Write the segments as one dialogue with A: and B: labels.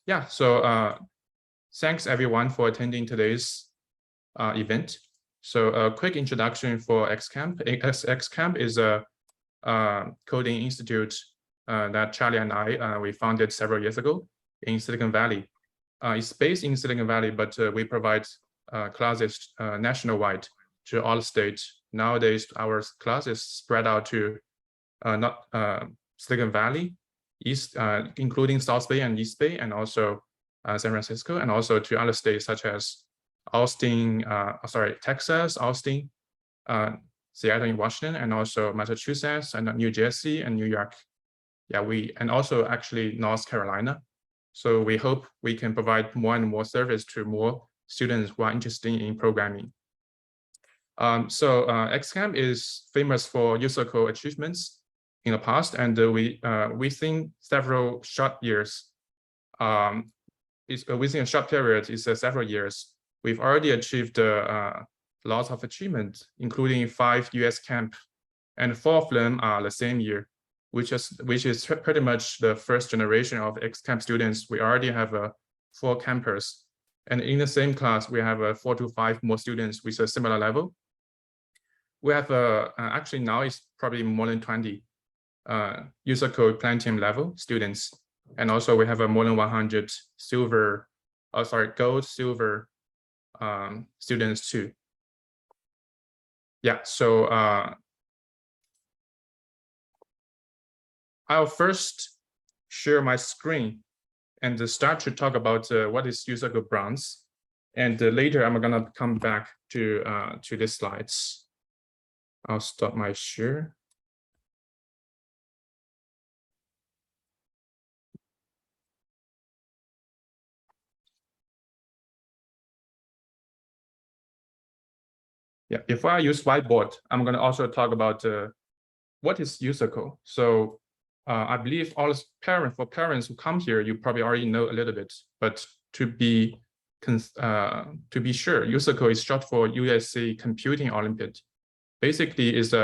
A: Yeah, so thanks everyone for attending today's event. So a quick introduction for XCamp. XCamp is a coding institute that Charlie and I we founded several years ago in Silicon Valley. It's based in Silicon Valley, but we provide classes nationwide to all states. Nowadays, our classes spread out to not Silicon Valley, East, including South Bay and East Bay, and also San Francisco, and also to other states such as Austin, Texas, Austin, Seattle in Washington, and also Massachusetts, and New Jersey, and New York. Yeah, and also actually North Carolina. So we hope we can provide more and more service to more students who are interested in programming. So XCamp is famous for USACO achievements in the past, and within several short years, within a short period, several years, we've already achieved lots of achievements, including 5 US camp, and 4 of them are the same year, which is pretty much the first generation of XCamp students. We already have 4 campers, and in the same class, we have 4 to 5 more students with a similar level. We have actually now it's probably more than 20 USACO Platinum level students, and also we have more than 100 gold, silver students too. Yeah, so I'll first share my screen and start to talk about what is USACO Bronze, and later I'm gonna come back to the slides. I'll stop my share. Yeah, before I use whiteboard, I'm going to also talk about what is USACO. So I believe all parents who come here, you probably already know a little bit, but to be sure, USACO is short for USA Computing Olympiad. Basically, is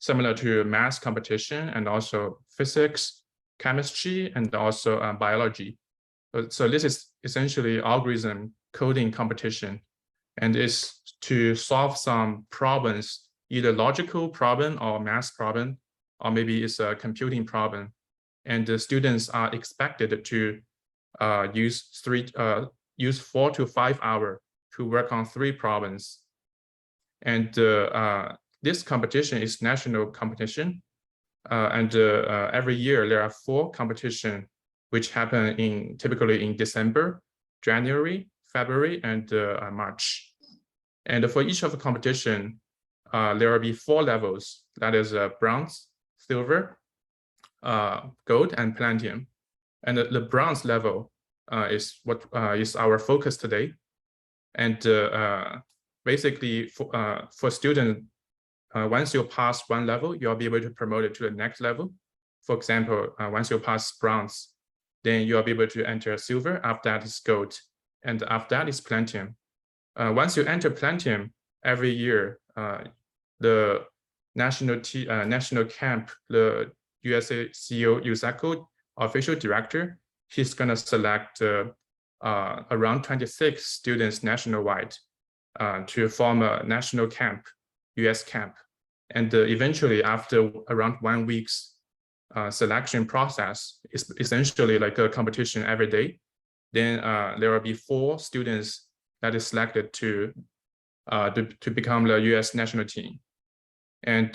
A: similar to math competition and also physics, chemistry, and also biology. So this is essentially algorithm coding competition, and is to solve some problems, either logical problem or math problem, or maybe it's a computing problem. And the students are expected to use 4 to 5 hours to work on 3 problems. And this competition is national competition. And every year there are 4 competitions which happen typically in December, January, February, and March. And for each of the competition, there will be 4 levels. That is bronze, silver, gold, and platinum. And the bronze level is what is our focus today. And basically, for students, once you pass 1 level, you'll be able to promote it to the next level. For example, once you pass bronze, then you'll be able to enter silver. After that is gold, and after that is platinum. Once you enter platinum, every year, the national camp, the USACO USACO official director, he's gonna select around 26 students nationwide to form a national camp, US camp. And eventually, after around 1 week's selection process, it's essentially like a competition every day. Then there will be 4 students that is selected to become the US national team. And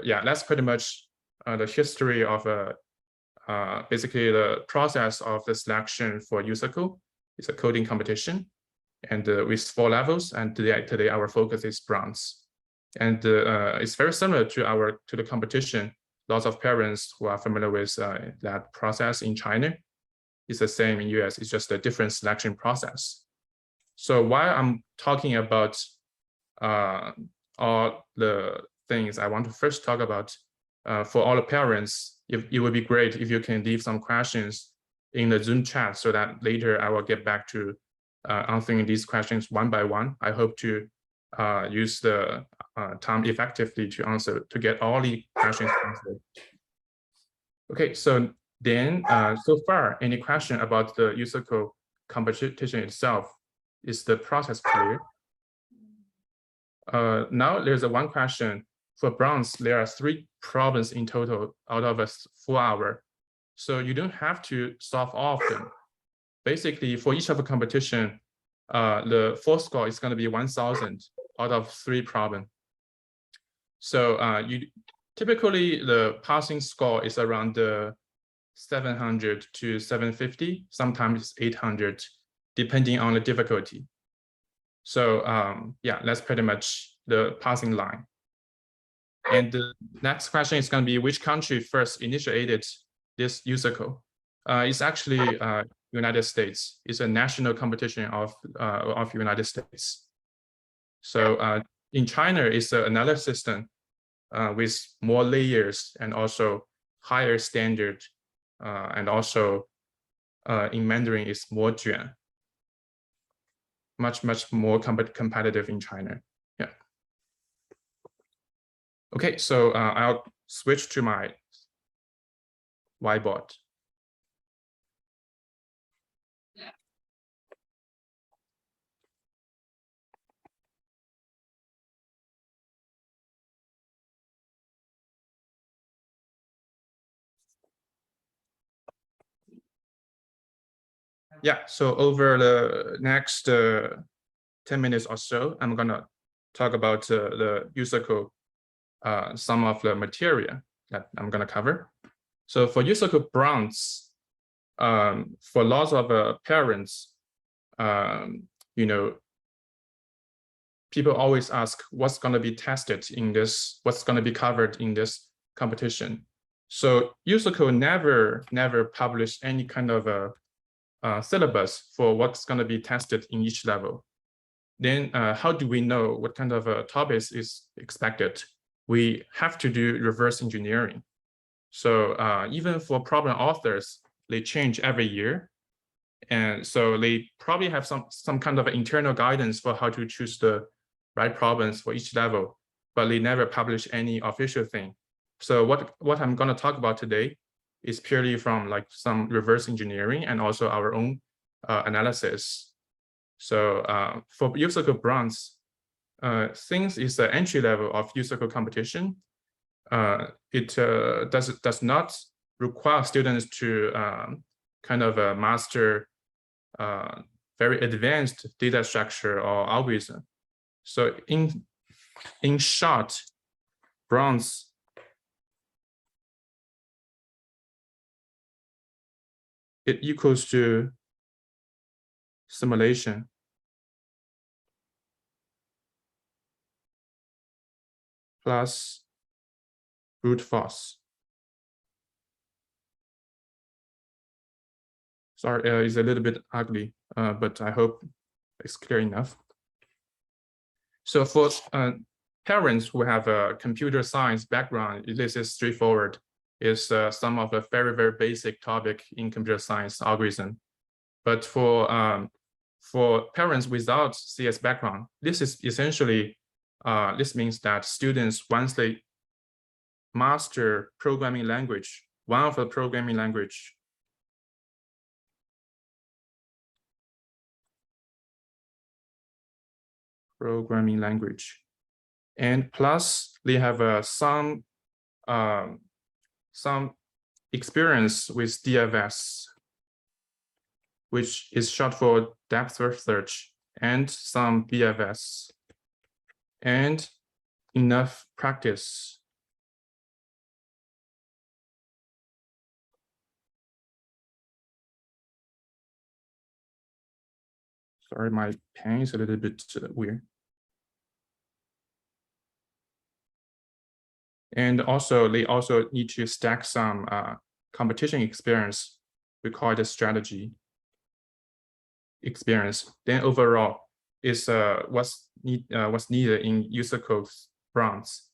A: yeah, that's pretty much the history of basically the process of the selection for USACO. It's a coding competition, and with 4 levels. And today our focus is bronze. And it's very similar to the competition. Lots of parents who are familiar with that process in China. It's the same in US. It's just a different selection process. So while I'm talking about all the things, I want to first talk about for all the parents, it would be great if you can leave some questions in the Zoom chat, so that later I will get back to answering these questions one by one. I hope to use the time effectively to get all the questions answered. Okay, so Then, so far, any question about the USACO competition itself? Is the process clear? Now there's one question. For bronze, there are 3 problems in total out of a 4-hour. So you don't have to solve all of them. Basically, for each of a competition, the full score is going to be 1,000 out of 3 problems. So typically the passing score is around 700 to 750, sometimes 800, depending on the difficulty. So yeah, that's pretty much the passing line. And the next question is going to be which country first initiated this USACO? It's actually United States. It's a national competition of United States. So in China, it's another system with more layers and also higher standard, and also in Mandarin is more juan. Much more competitive in China. Yeah. Okay, so I'll switch to my whiteboard. Yeah, so over the next 10 minutes or so, I'm gonna talk about the USACO, some of the material that I'm gonna cover. So for USACO Bronze, for lots of parents, you know, people always ask what's gonna be tested in this, what's gonna be covered in this competition. So USACO never published any kind of a syllabus for what's going to be tested in each level. Then how do we know what kind of topics is expected? We have to do reverse engineering. So even for problem authors, they change every year. And so they probably have some kind of internal guidance for how to choose the right problems for each level, but they never publish any official thing. So what I'm going to talk about today is purely from like some reverse engineering and also our own analysis. So for USACO Bronze, since it's the entry level of USACO competition, it does not require students to kind of master very advanced data structure or algorithm. So in short, Bronze it equals to simulation plus brute force. Sorry, it's a little bit ugly, but I hope it's clear enough. So for parents who have a computer science background, this is straightforward. It's some of the very basic topic in computer science algorithm. But for parents without CS background, this is essentially, this means that students, once they master programming language, one of the programming language, and plus they have some experience with DFS, which is short for depth first search, and some BFS, and enough practice. Sorry, my pen is a little bit weird. And also, they also need to stack some competition experience. We call it a strategy experience. Then overall, is what's needed in USACO Bronze.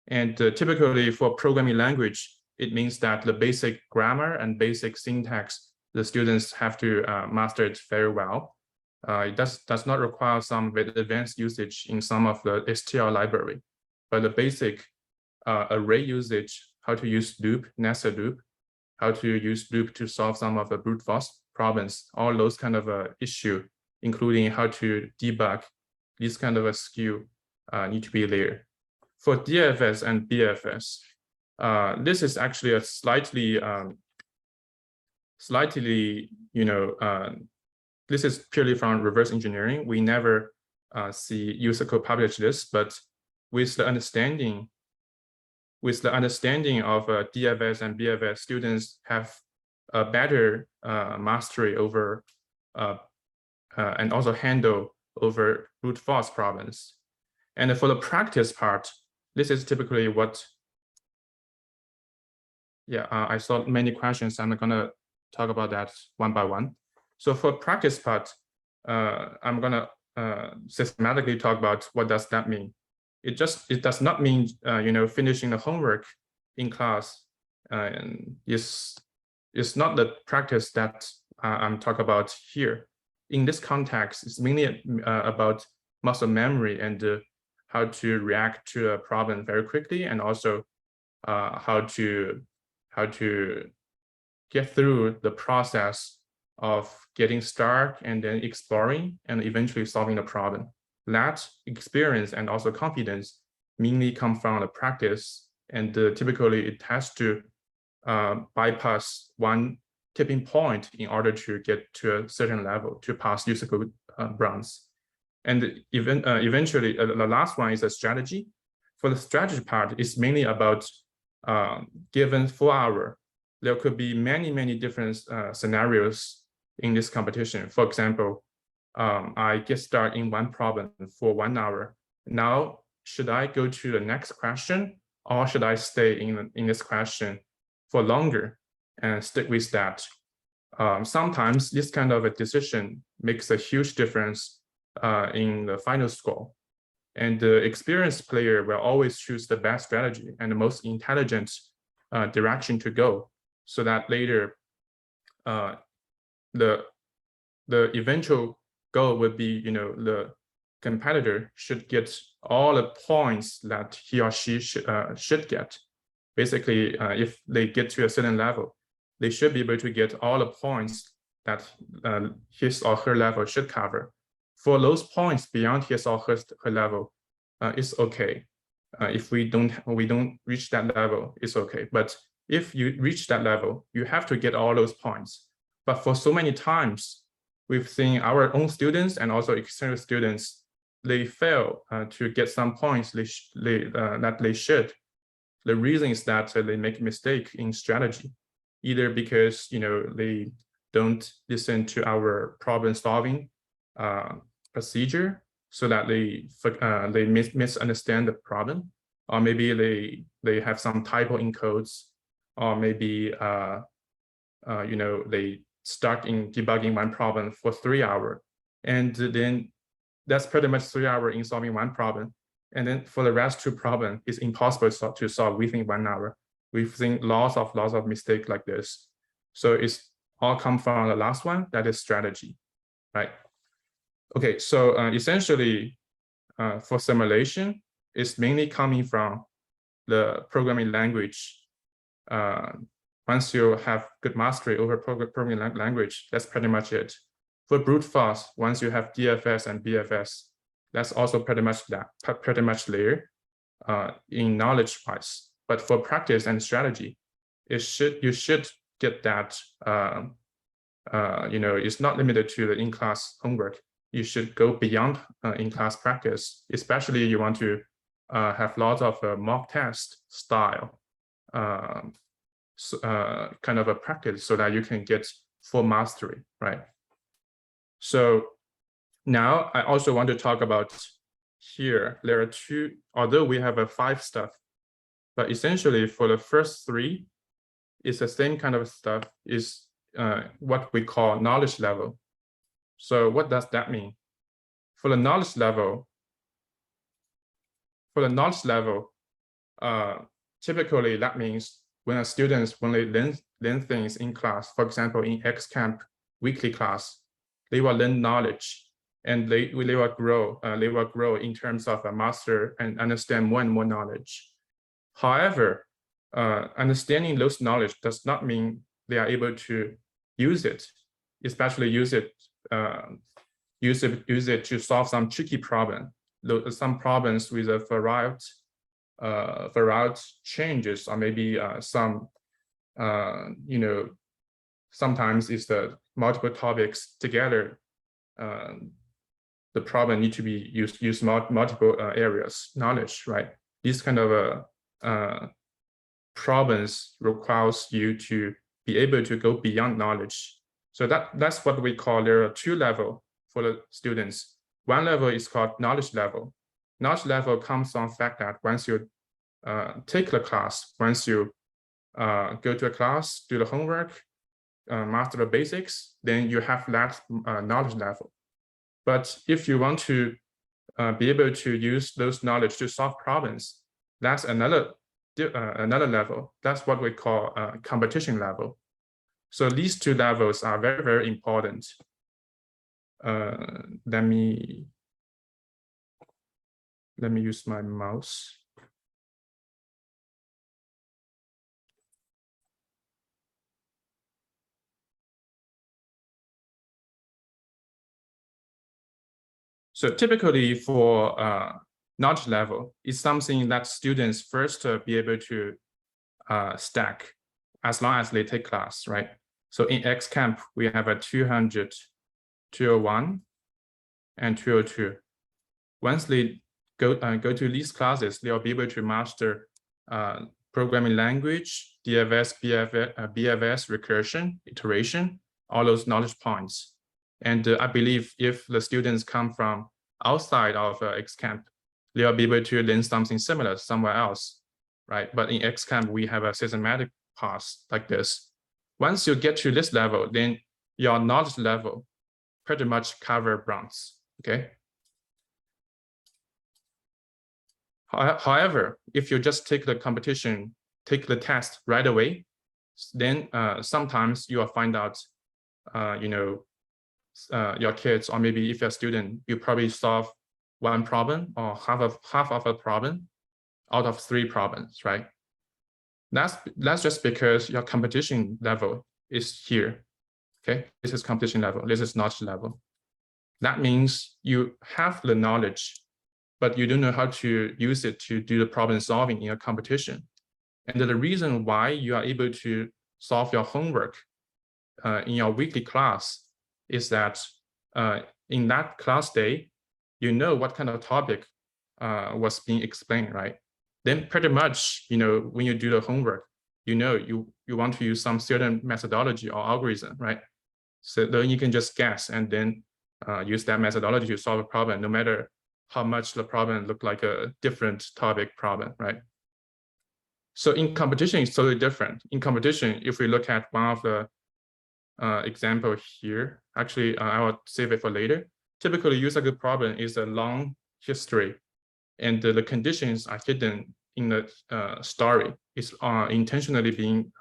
A: And typically for programming language, it means that the basic grammar and basic syntax, the students have to master it very well. It does not require some advanced usage in some of the STL library, but the basic array usage, how to use loop, nested loop, how to use loop to solve some of the brute force problems, all those kind of issue, including how to debug, this kind of a skill need to be there. For DFS and BFS, this is actually a slightly, this is purely from reverse engineering. We never see USACO publish this, but with the understanding of DFS and BFS, students have a better mastery over and also handle over brute force problems. And for the practice part, this is typically what, I saw many questions. I'm gonna talk about that one by one. So for practice part, I'm gonna systematically talk about what does that mean. It does not mean finishing the homework in class. It's not the practice that I'm talking about here. In this context, it's mainly about muscle memory and how to react to a problem very quickly, and also how to get through the process of getting started and then exploring and eventually solving the problem. That experience and also confidence mainly come from the practice, and typically it has to bypass one tipping point in order to get to a certain level to pass USACO Bronze. And eventually, the last one is a strategy. For the strategy part, it's mainly about given 4 hours, there could be many different scenarios in this competition. For example, I get started in one problem for 1 hour. Now, should I go to the next question, or should I stay in this question for longer and stick with that? Sometimes this kind of a decision makes a huge difference in the final score. And the experienced player will always choose the best strategy and the most intelligent direction to go, so that later the eventual goal would be, the competitor should get all the points that he or she should get. Basically, if they get to a certain level, they should be able to get all the points that his or her level should cover. For those points beyond his or her level, it's okay. If we don't reach that level, it's okay. But if you reach that level, you have to get all those points. But for so many times, we've seen our own students and also external students, they fail to get some points that they should. The reason is that they make a mistake in strategy, either because they don't listen to our problem-solving procedure, so that they misunderstand the problem, or maybe they have some typo in codes, or maybe they start in debugging one problem for 3 hours, and then that's pretty much 3 hours in solving one problem. And then for the rest 2 problems, it's impossible to solve within 1 hour. We've seen lots of mistakes like this. So it's all come from the last one, that is strategy, right? Okay, so essentially for simulation, it's mainly coming from the programming language. Once you have good mastery over programming language, that's pretty much it. For brute force, once you have DFS and BFS, that's also pretty much there in knowledge-wise. But for practice and strategy, you should get that. It's not limited to the in-class homework. You should go beyond in-class practice, especially you want to have lots of mock test style kind of a practice, so that you can get full mastery, right? So now I also want to talk about here. There are 2, although we have 5 stuff, but essentially for the first 3, it's the same kind of stuff, is what we call knowledge level. So what does that mean? For the knowledge level, typically that means when they learn things in class, for example, in X Camp weekly class, they will learn knowledge, and they will grow. They will grow in terms of a master and understand more and more knowledge. However, understanding those knowledge does not mean they are able to use it, especially use it to solve some tricky problem. Some problems with a variety changes, or maybe some sometimes it's the multiple topics together. The problem need to be use multiple areas knowledge, right? These kind of problems requires you to be able to go beyond knowledge. So that's what we call, there are two levels for the students. One level is called knowledge level. Knowledge level comes from the fact that once you take the class, once you go to a class, do the homework, master the basics, then you have that knowledge level. But if you want to be able to use those knowledge to solve problems, that's another level. That's what we call competition level. So these two levels are very, very important. Let me use my mouse. So typically for knowledge level, it's something that students first be able to stack as long as they take class, right? So in X camp, we have a 200, 201, and 202. Once they go to these classes, they'll be able to master programming language, DFS, BFS, recursion, iteration, all those knowledge points. And I believe if the students come from outside of X camp, they'll be able to learn something similar somewhere else, right? But in X camp, we have a systematic path like this. Once you get to this level, then your knowledge level pretty much cover bronze, okay? However, if you just take the competition, take the test right away, then sometimes you will find out, your kids, or maybe if you're a student, you probably solve one problem or half of a problem out of 3 problems, right? That's just because your competition level is here, okay? This is competition level, this is knowledge level. That means you have the knowledge, but you don't know how to use it to do the problem solving in a competition. And the reason why you are able to solve your homework in your weekly class is that in that class day, you know what kind of topic was being explained, right? Then pretty much, when you do the homework, you want to use some certain methodology or algorithm, right? So then you can just guess and then use that methodology to solve a problem, no matter how much the problem looked like a different topic problem, right? So in competition, it's totally different. In competition, if we look at one of the example here, actually, I will save it for later. Typically, USACO problem is a long history, and the conditions are hidden in the story. It's intentionally being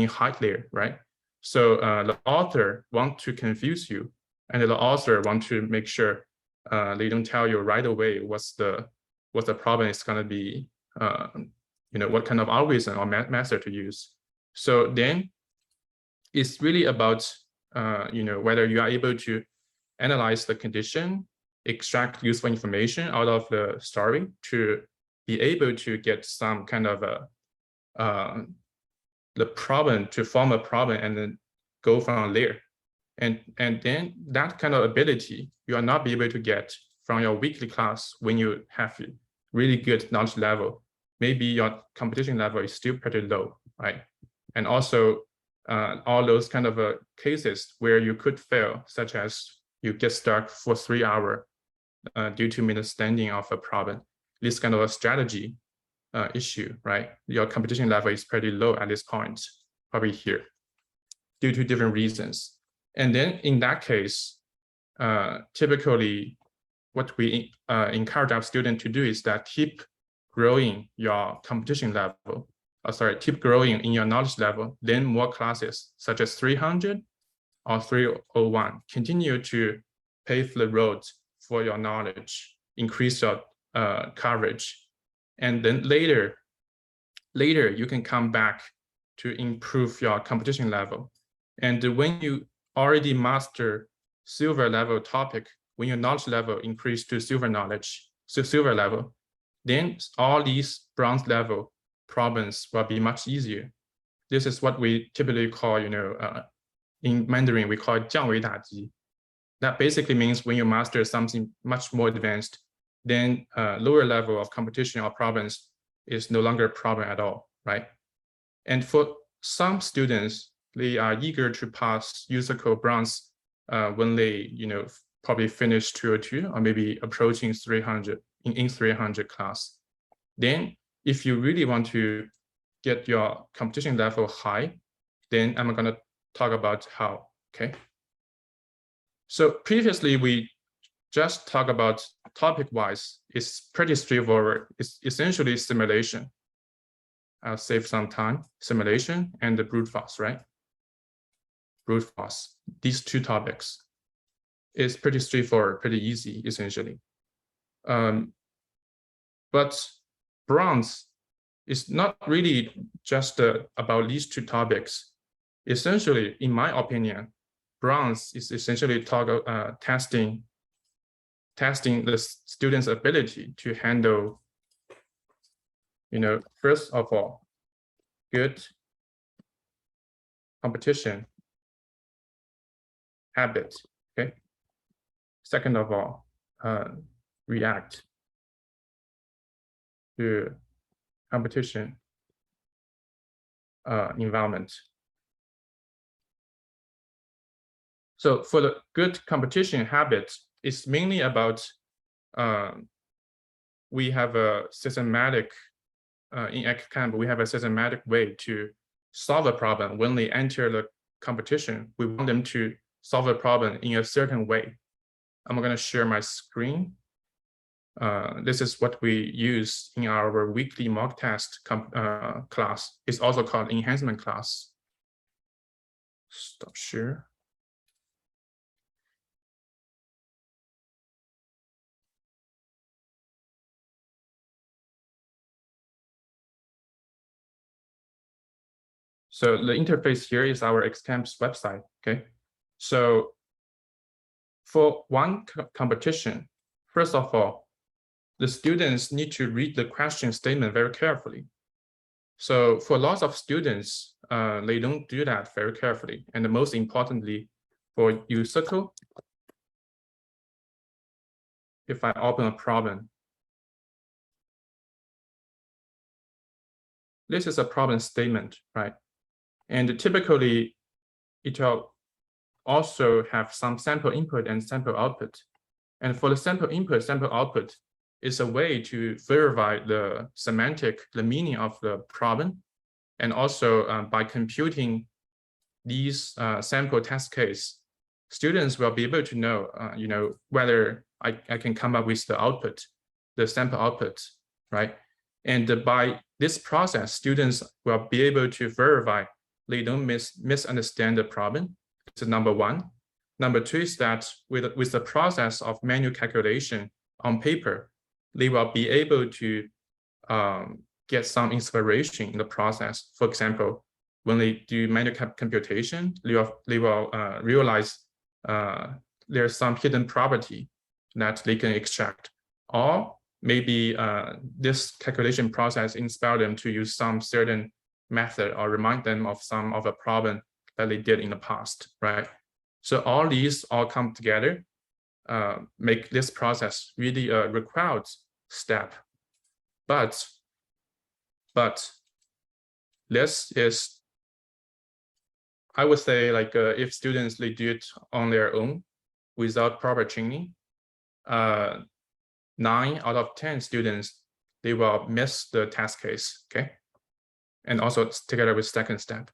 A: hide there, right? So the author wants to confuse you, and the author wants to make sure they don't tell you right away what the problem is going to be, what kind of algorithm or method to use. So then it's really about whether you are able to analyze the condition, extract useful information out of the story to be able to get some kind of the problem, to form a problem and then go from there. And then that kind of ability you are not be able to get from your weekly class when you have really good knowledge level. Maybe your competition level is still pretty low, right? And also all those kind of cases where you could fail, such as you get stuck for 3 hours due to misunderstanding of a problem. This kind of a strategy issue, right? Your competition level is pretty low at this point, probably here, due to different reasons. And then in that case, typically what we encourage our students to do is that keep growing your competition level, keep growing in your knowledge level, then more classes such as 300 or 301. Continue to pave the road for your knowledge, increase your coverage. And then later you can come back to improve your competition level. And when you already master silver level topic, when your knowledge level increase to silver level, then all these bronze level problems will be much easier. This is what we typically call, in Mandarin, we call it 降维打击. That basically means when you master something much more advanced, then lower level of competition or problems is no longer a problem at all, right? And for some students, they are eager to pass USACO Bronze when they, probably finish 202 or maybe approaching 300 in 300 class. Then if you really want to get your competition level high, then I'm going to talk about how, okay? So previously we just talked about topic-wise. It's pretty straightforward. It's essentially simulation. I'll save some time. Simulation and the brute force, right? Brute force. These two topics is pretty straightforward, pretty easy, essentially. But bronze is not really just about these two topics. Essentially, in my opinion, bronze is essentially testing the student's ability to handle, first of all, good competition habit, okay? Second of all, react to competition environment. So for the good competition habit, it's mainly about we have a systematic in XCamp, we have a systematic way to solve a problem. When they enter the competition, we want them to solve a problem in a certain way. I'm going to share my screen. This is what we use in our weekly mock test class. It's also called enhancement class. Stop share. So the interface here is our XCamp's website, okay? So for one competition, first of all, the students need to read the question statement very carefully. So for lots of students, they don't do that very carefully. And most importantly, for USACO, if I open a problem, this is a problem statement, right? And typically, it will also have some sample input and sample output. And for the sample input, sample output is a way to verify the meaning of the problem. And also by computing these sample test case, students will be able to know, whether I can come up with the output, the sample output, right? And by this process, students will be able to verify they don't misunderstand the problem. It's number one. Number two is that with the process of manual calculation on paper, they will be able to get some inspiration in the process. For example, when they do manual computation, they will realize there's some hidden property that they can extract. Or maybe this calculation process inspire them to use some certain method or remind them of some of a problem that they did in the past, right? So all these all come together, make this process really a required step. But this is, I would say, like if students, they do it on their own without proper training, 9 out of 10 students, they will miss the test case, okay? And also together with second step,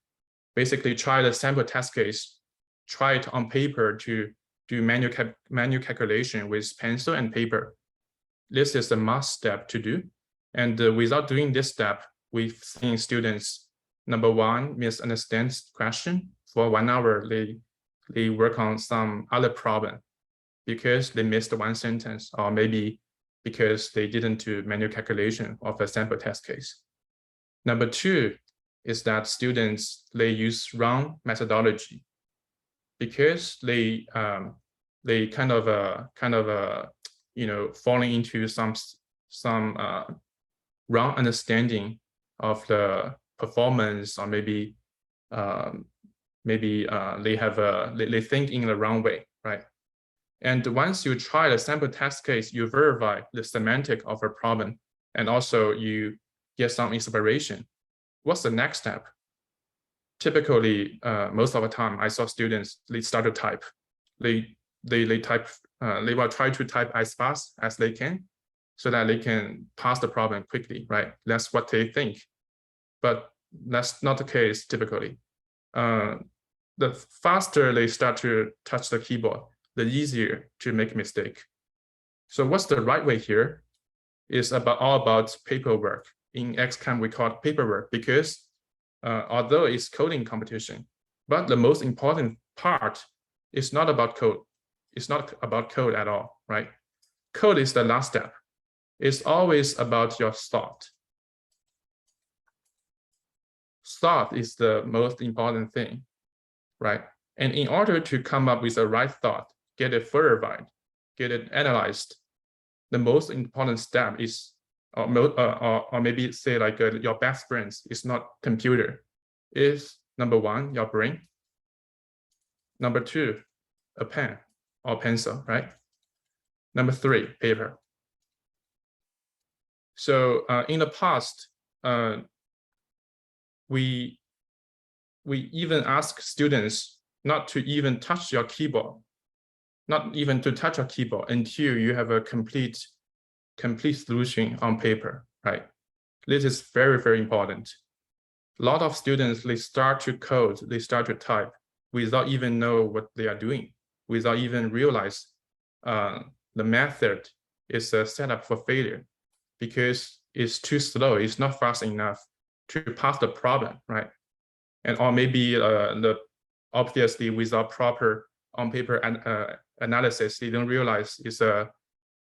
A: basically try the sample test case, try it on paper to do manual calculation with pencil and paper. This is a must step to do. And without doing this step, we've seen students, number one, misunderstand question. For 1 hour, they work on some other problem because they missed one sentence, or maybe because they didn't do manual calculation of a sample test case. Number two is that students, they use wrong methodology because they kind of falling into some wrong understanding of the performance, or maybe they think in the wrong way, right? And once you try the sample test case, you verify the semantic of a problem, and also you get some inspiration. What's the next step? Typically, most of the time, I saw students, they start to type. They will try to type as fast as they can, so that they can pass the problem quickly, right? That's what they think, but that's not the case typically. The faster they start to touch the keyboard, the easier to make a mistake. So what's the right way here? Is all about paperwork. In XChem, we call it paperwork because although it's coding competition, but the most important part is not about code. It's not about code at all, right? Code is the last step. It's always about your thought. Thought is the most important thing, right? And in order to come up with the right thought, get it verified, get it analyzed, the most important step is, or maybe say like your best friends is not computer, is number one, your brain. Number two, a pen or pencil, right? Number three, paper. So in the past, we even ask students not to even touch your keyboard, not even to touch a keyboard until you have a complete solution on paper, right? This is very, very important. A lot of students, they start to code, they start to type without even know what they are doing, without even realize the method is a setup for failure because it's too slow, it's not fast enough to pass the problem, right? And or maybe obviously without proper on-paper analysis, they don't realize it's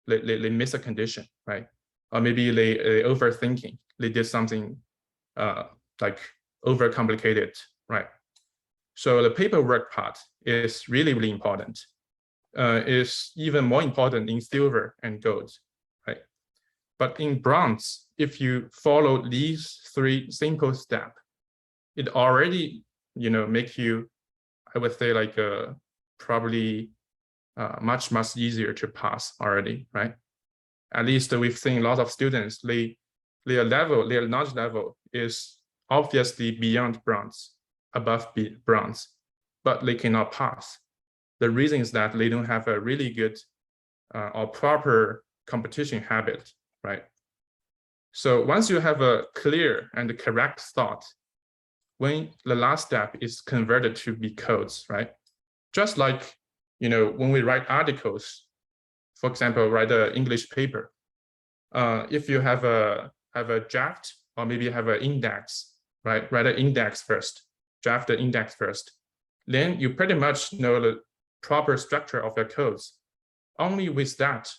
A: they miss a condition, right? Or maybe they overthinking, they did something like overcomplicated, right? So the paperwork part is really, really important. Is even more important in silver and gold, right? But in bronze, if you follow these three simple steps, it already, make you, I would say, like probably much easier to pass already, right? At least we've seen a lot of students, their knowledge level is obviously beyond bronze, above bronze, but they cannot pass. The reason is that they don't have a really good or proper competition habit, right? So once you have a clear and correct thought, when the last step is converted to be codes, right? Just like, when we write articles, for example, write an English paper, if you have a draft or maybe have an index, right? Write an index first, draft the index first. Then you pretty much know the proper structure of your codes. Only with that,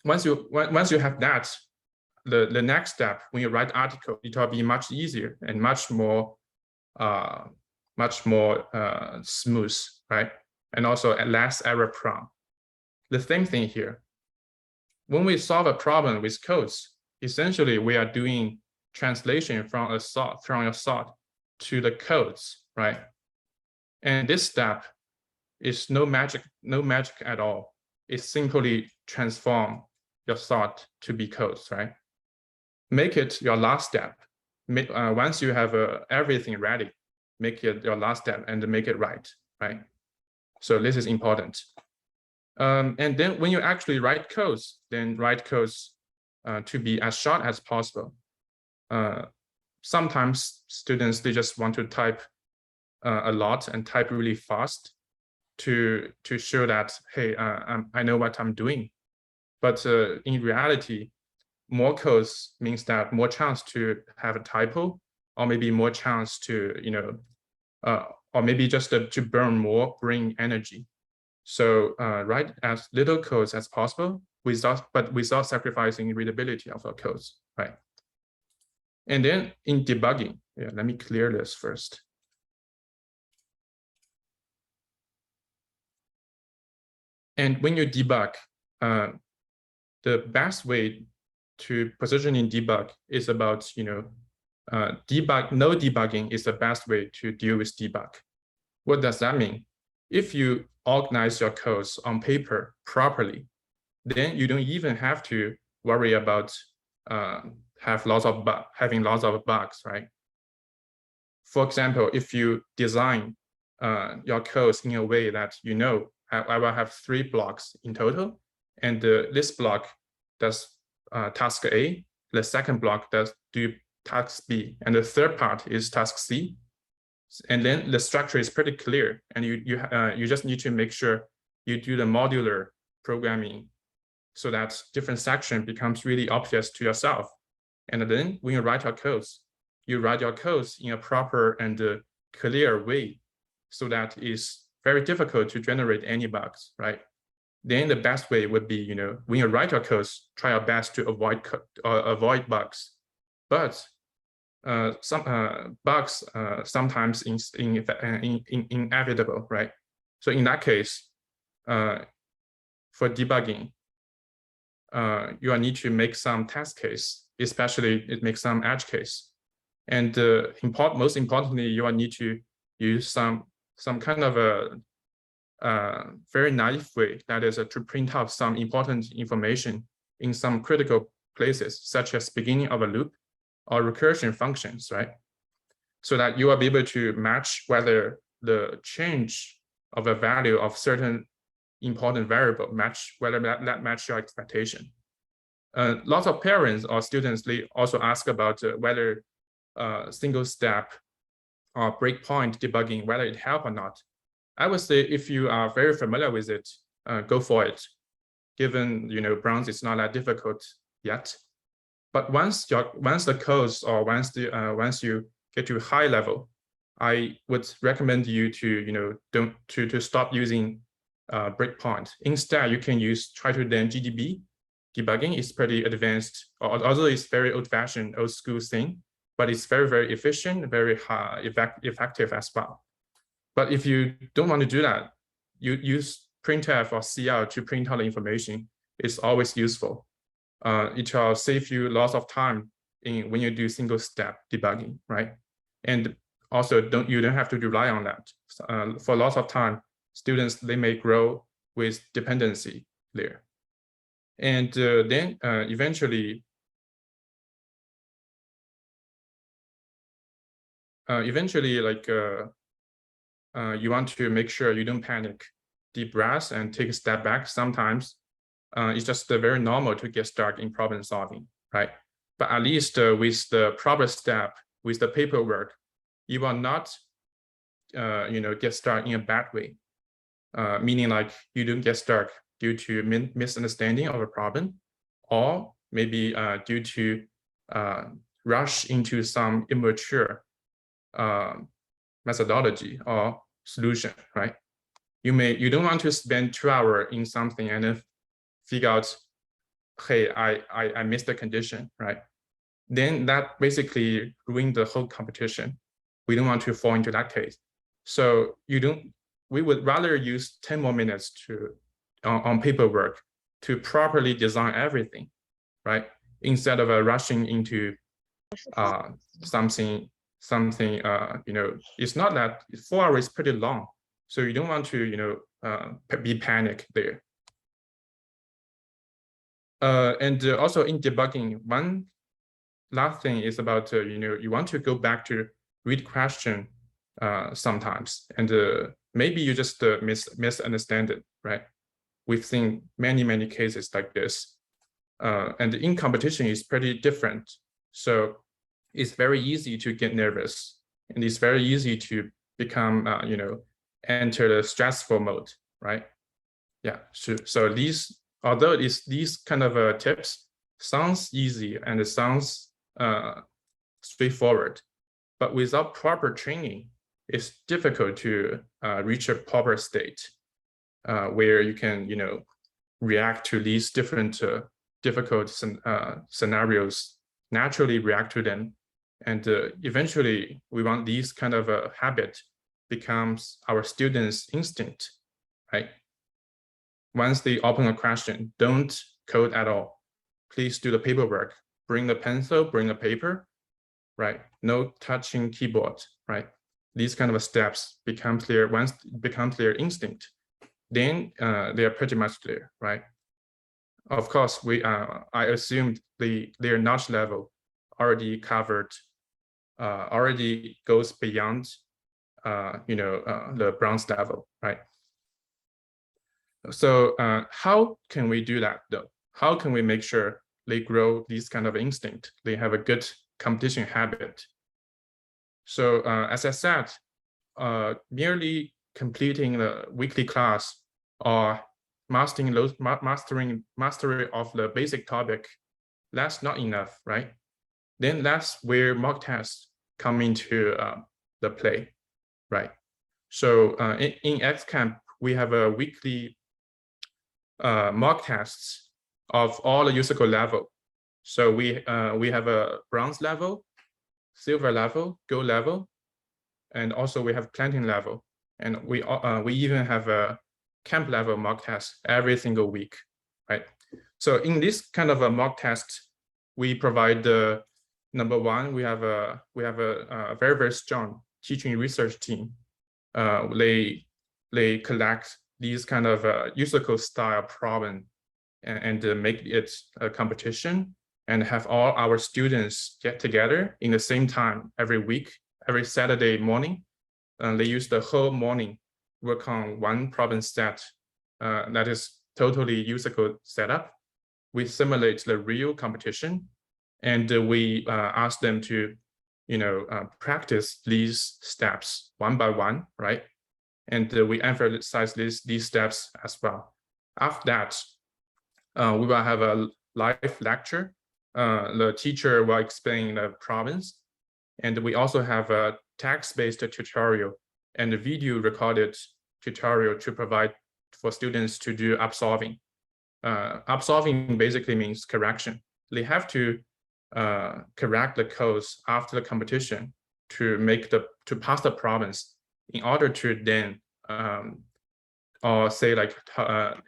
A: once you have that, the next step, when you write article, it will be much easier and much more smooth, right? And also less error prone. The same thing here. When we solve a problem with codes, essentially we are doing translation from your thought to the codes, right? And this step is no magic at all. It simply transform your thought to be codes, right? Make it your last step. Once you have everything ready, make it your last step and make it right? So this is important. And then when you actually write codes, then write codes to be as short as possible. Sometimes students, they just want to type a lot and type really fast to show that, hey, I know what I'm doing. But in reality, more codes means that more chance to have a typo, or maybe more chance to, or maybe just to burn more brain energy. So write as little codes as possible without sacrificing readability of our codes, right? And then in debugging, let me clear this first. And when you debug, the best way to position in debug is about, no debugging is the best way to deal with debug. What does that mean? If you organize your codes on paper properly, then you don't even have to worry about having lots of bugs, right? For example, if you design your codes in a way that I will have 3 blocks in total, and this block does task A, the second block does do task B, and the third part is task C. And then the structure is pretty clear, and you just need to make sure you do the modular programming so that different section becomes really obvious to yourself. And then when you write your codes, you write your codes in a proper and clear way, so that it's very difficult to generate any bugs, right? Then the best way would be, when you write your codes, try your best to avoid bugs. But some bugs sometimes inevitable, right? So in that case, for debugging, you will need to make some test case, especially it makes some edge case. And most importantly, you will need to use some kind of a very naive way, that is to print out some important information in some critical places, such as beginning of a loop or recursion functions, right? So that you will be able to match whether the change of a value of certain important variable whether that match your expectation. Lots of parents or students, they also ask about whether single step or breakpoint debugging, whether it helps or not. I would say if you are very familiar with it, go for it. Given Bronze is not that difficult yet, but once the codes or once you get to high level, I would recommend you to stop using breakpoint. Instead, you can try to then GDB. Debugging is pretty advanced, although it's very old-fashioned, old-school thing, but it's very, very efficient, very effective as well. But if you don't want to do that, you use printf or CL to print out the information. It's always useful. It will save you lots of time when you do single-step debugging, right? And also, you don't have to rely on that. For lots of time, students, they may grow with dependency there. And then eventually, like you want to make sure you don't panic, deep breaths, and take a step back. Sometimes it's just very normal to get stuck in problem solving, right? But at least with the proper step, with the paperwork, you will not, get stuck in a bad way. Meaning like you don't get stuck due to misunderstanding of a problem, or maybe due to rush into some immature methodology or solution, right? You don't want to spend 2 hours in something and then figure out, hey, I missed the condition, right? Then that basically ruined the whole competition. We don't want to fall into that case. So we would rather use 10 more minutes on paperwork to properly design everything, right? Instead of rushing into something, it's not that 4 hours is pretty long. So you don't want to, be panicked there. And also in debugging, one last thing is about, you want to go back to read question sometimes, and maybe you just misunderstand it, right? We've seen many cases like this, and in competition is pretty different. So it's very easy to get nervous, and it's very easy to become, enter the stressful mode, right? Yeah. So although these kind of tips sounds easy and it sounds straightforward, but without proper training, it's difficult to reach a proper state where you can, react to these different difficult scenarios, naturally react to them And eventually, we want these kind of a habit becomes our students' instinct, right? Once they open a question, don't code at all. Please do the paperwork. Bring a pencil, bring a paper, right? No touching keyboard, right? These kind of steps become clear. Once it becomes their instinct, then they are pretty much clear, right? Of course, I assumed their knowledge level already covered, already goes beyond, the bronze level, right? So how can we do that though? How can we make sure they grow these kind of instinct? They have a good competition habit. So as I said, merely completing the weekly class or mastering mastery of the basic topic, that's not enough, right? Then that's where mock tests come into the play, right? So in XCamp, we have a weekly mock tests of all the USACO level. So we have a bronze level, silver level, gold level, and also we have platinum level, and we even have a camp level mock test every single week, right? So in this kind of a mock test, we provide the number one. We have a very, very strong teaching research team. They collect these kind of USACO style problem and make it a competition, and have all our students get together in the same time every week, every Saturday morning. They use the whole morning, work on one problem set that is totally USACO setup. We simulate the real competition, and we ask them to, practice these steps one by one, right? And we emphasize these steps as well. After that, we will have a live lecture. The teacher will explain the problems, and we also have a text-based tutorial and a video recorded tutorial to provide for students to do upsolving. Upsolving basically means correction. They have to correct the codes after the competition to pass the problems, in order to then or say like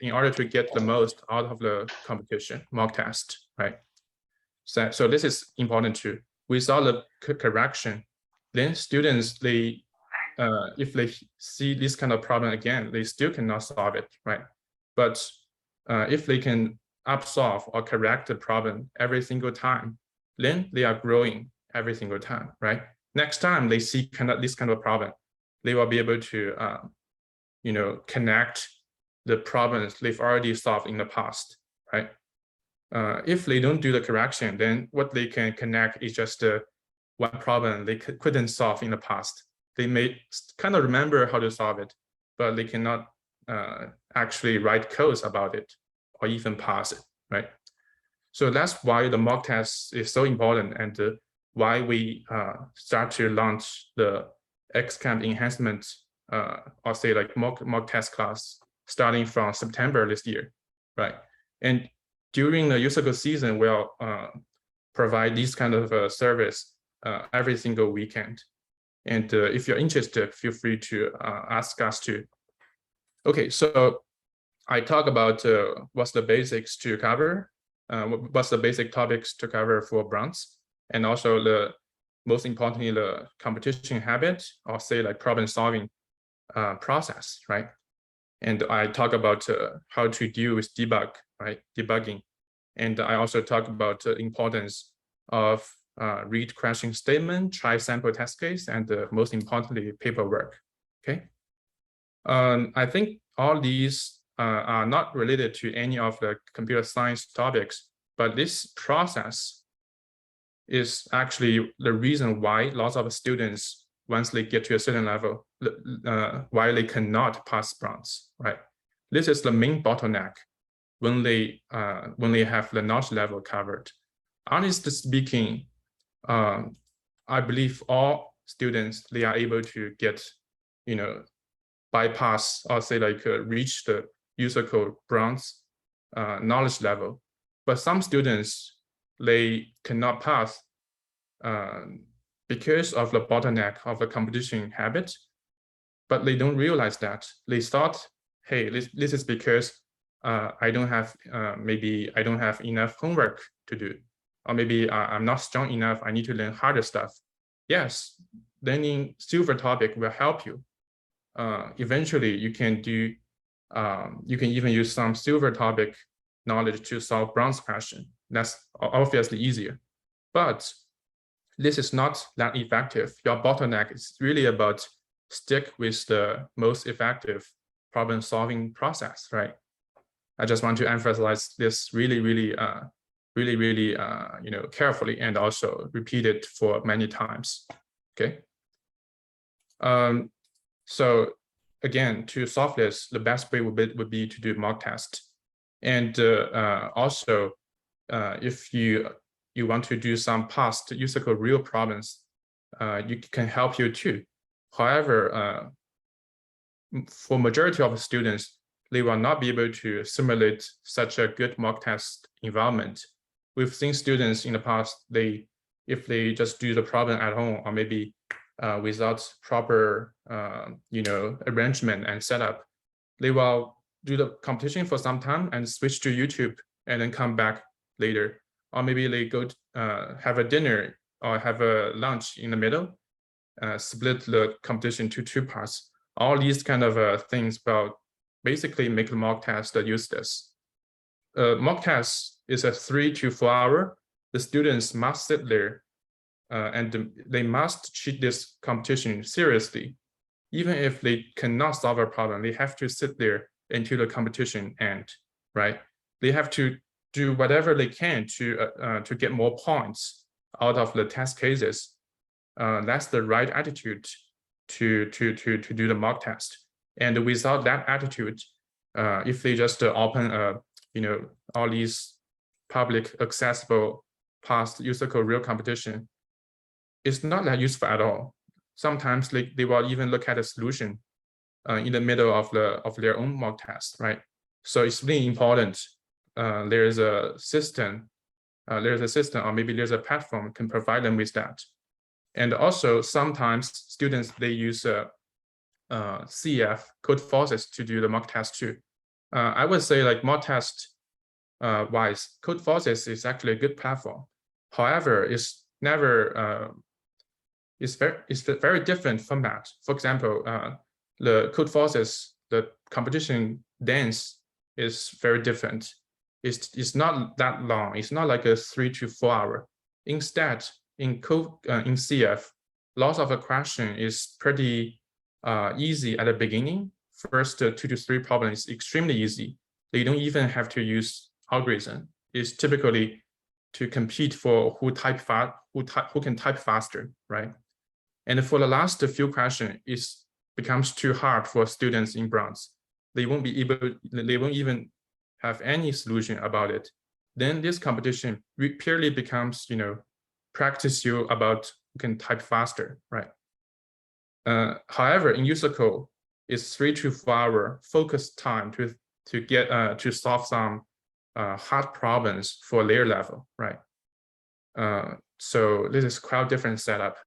A: in order to get the most out of the competition mock test, right? So this is important too. Without the correction, then students, they if they see this kind of problem again, they still cannot solve it, right? But if they can upsolve or correct the problem every single time, then they are growing every single time, right? Next time they see this kind of problem, they will be able to connect the problems they've already solved in the past, right? If they don't do the correction, then what they can connect is just one problem they couldn't solve in the past. They may kind of remember how to solve it, but they cannot actually write codes about it or even pass it, right? So that's why the mock test is so important, and why we start to launch the XCamp enhancement, or say like mock test class, starting from September this year, right? And during the USACO season, we'll provide this kind of service every single weekend. And if you're interested, feel free to ask us too. Okay, so I talk about what's the basics to cover, what's the basic topics to cover for bronze, and also most importantly, the competition habit, or say like problem solving process, right? And I talk about how to deal with debugging. And I also talk about the importance of read question statement, try sample test case, and most importantly, paperwork, okay? I think all these are not related to any of the computer science topics, but this process is actually the reason why lots of students, once they get to a certain level, why they cannot pass bronze, right? This is the main bottleneck when they have the knowledge level covered. Honestly speaking, I believe all students, they are able to get, bypass, or say like reach the USACO bronze knowledge level. But some students, they cannot pass because of the bottleneck of the competition habit, but they don't realize that. They thought, hey, this is because I don't have, maybe I don't have enough homework to do, or maybe I'm not strong enough, I need to learn harder stuff. Yes, learning silver topic will help you. Eventually you can do, you can even use some silver topic knowledge to solve bronze question. That's obviously easier, but this is not that effective. Your bottleneck is really about stick with the most effective problem solving process, right? I just want to emphasize this really carefully, and also repeat it for many times. Okay. So again, to solve this, the best way would be to do mock test. And also, if you want to do some past USACO real problems, you can help you too. However, for majority of the students, they will not be able to simulate such a good mock test environment. We've seen students in the past, if they just do the problem at home, or maybe without proper arrangement and setup, they will do the competition for some time and switch to YouTube and then come back later. Or maybe they go have a dinner or have a lunch in the middle, split the competition to 2 parts. All these kind of things will basically make the mock test useless. Mock test is a 3 to 4 hour. The students must sit there and they must treat this competition seriously. Even if they cannot solve a problem, they have to sit there until the competition ends, right? They have to do whatever they can to get more points out of the test cases. That's the right attitude to do the mock test. And without that attitude, if they just open all these public accessible past USACO real competition, it's not that useful at all. Sometimes they will even look at a solution in the middle of their own mock test, right? So it's really important. There's a system, or maybe there's a platform can provide them with that. And also sometimes students, they use CF code forces to do the mock test too. I would say, like, mock test wise, code forces is actually a good platform. However, it's never it's very different format. For example, the code forces, the competition dance is very different. It's not that long. It's not like a 3 to 4 hour. Instead, in CF, lots of the question is pretty easy at the beginning. First 2 to 3 problems is extremely easy. They don't even have to use algorithm. It's typically to compete for who can type faster, right? And for the last few questions, it becomes too hard for students in bronze. They won't even have any solution about it. Then this competition purely becomes, practice you about who can type faster, right? However, in USACO, it's 3 to 4 hour focused time to solve some hard problems for their level, right? So this is quite different setup.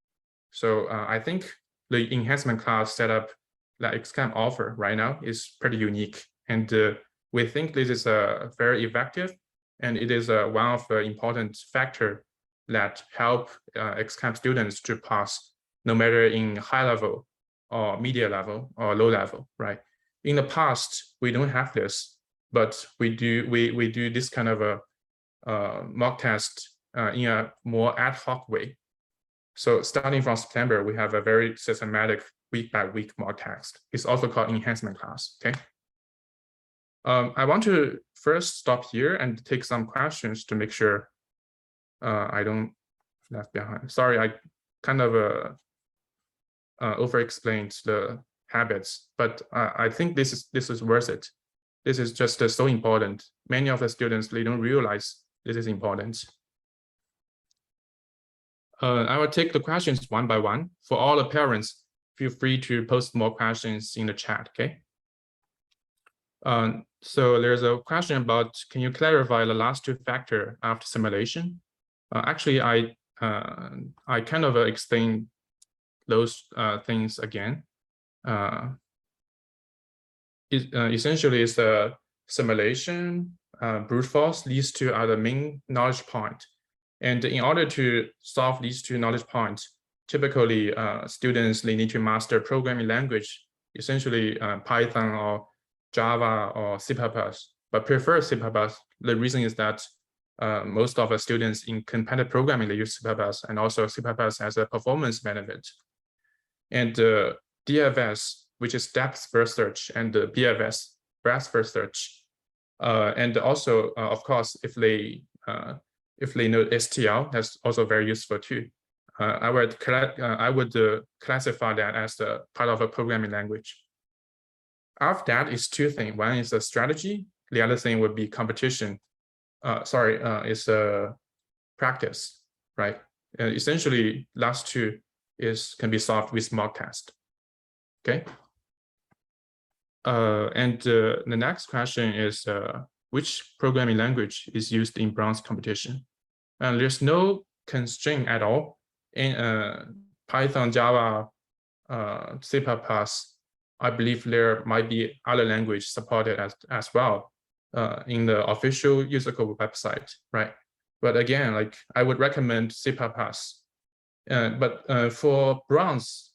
A: So I think the enhancement class setup that XCamp offer right now is pretty unique, and we think this is very effective, and it is one of the important factor that help XCamp students to pass, no matter in high level or media level or low level, right? In the past, we don't have this, but we do this kind of a mock test in a more ad hoc way. So starting from September, we have a very systematic week-by-week mock test. It's also called enhancement class, okay? I want to first stop here and take some questions to make sure I don't left behind. Sorry, I kind of over-explained the habits, but I think this is worth it. This is just so important. Many of the students, they don't realize this is important. I will take the questions one by one. For all the parents, feel free to post more questions in the chat, okay? So there's a question about, can you clarify the last 2 factors after simulation? Actually, I I kind of explain those things again. Essentially, it's a simulation. Brute force, these two are the main knowledge point. And in order to solve these two knowledge points, typically students, they need to master programming language, essentially Python or Java or C++, but prefer C++. The reason is that most of the students in competitive programming, they use C++, and also C++ has a performance benefit. And DFS, which is depth first search, and BFS, breadth first search. And also, of course, if they know STL, that's also very useful too. I would classify that as the part of a programming language. After that is two things. One is a strategy. The other thing would be competition. Is a practice, right? Essentially, last two can be solved with mock test. Okay. And the next question is which programming language is used in bronze competition? And there's no constraint at all in Python, Java, C++. I believe there might be other language supported as well in the official USACO website, right? But again, like I would recommend C++. But for bronze,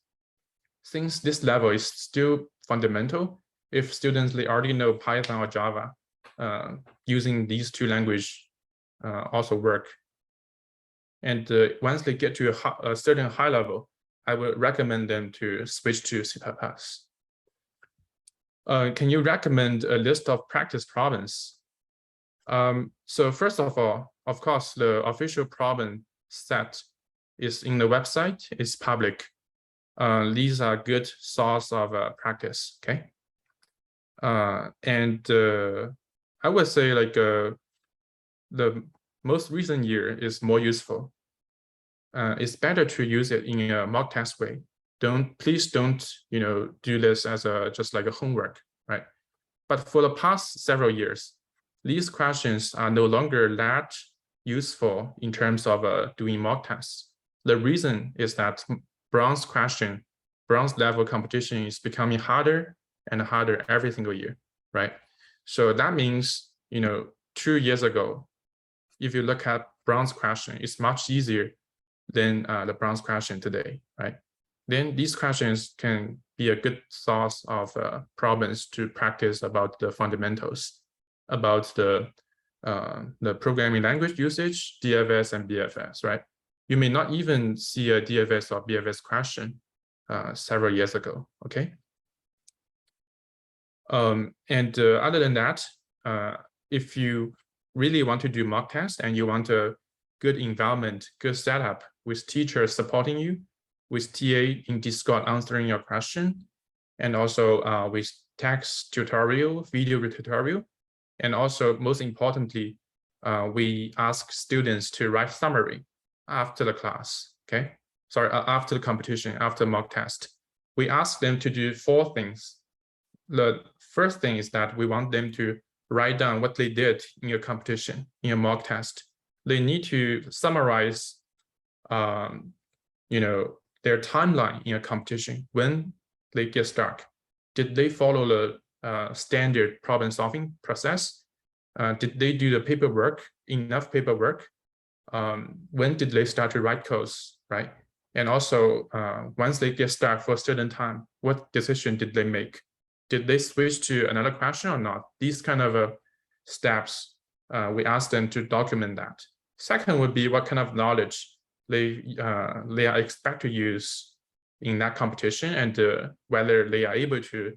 A: since this level is still fundamental, if students, they already know Python or Java, using these two languages also work. And once they get to a certain high level, I would recommend them to switch to C++. Can you recommend a list of practice problems? So first of all, of course, the official problem set is in the website, it's public. These are good source of practice, okay? And I would say like the most recent year is more useful. It's better to use it in a mock test way. Please don't do this as just like a homework, right? But for the past several years, these questions are no longer that useful in terms of doing mock tests. The reason is that bronze level competition is becoming harder and harder every single year, right? So that means 2 years ago, if you look at bronze question, it's much easier than the bronze question today, right? Then these questions can be a good source of problems to practice about the fundamentals, about the programming language usage, DFS and BFS, right? You may not even see a DFS or BFS question several years ago, okay? And other than that, if you really want to do mock test and you want a good environment, good setup with teachers supporting you, with TA in Discord answering your question, and also with text tutorial, video tutorial, and also most importantly, we ask students to write summary after the class, okay? Sorry, after the competition, after mock test. We ask them to do 4 things. The first thing is that we want them to write down what they did in a competition, in a mock test. They need to summarize, their timeline in a competition when they get stuck. Did they follow the standard problem-solving process? Did they do the paperwork, enough paperwork? When did they start to write codes, right? And also, once they get stuck for a certain time, what decision did they make? Did they switch to another question or not? These kind of steps, we ask them to document that. Second would be what kind of knowledge they are expected to use in that competition, and whether they are able to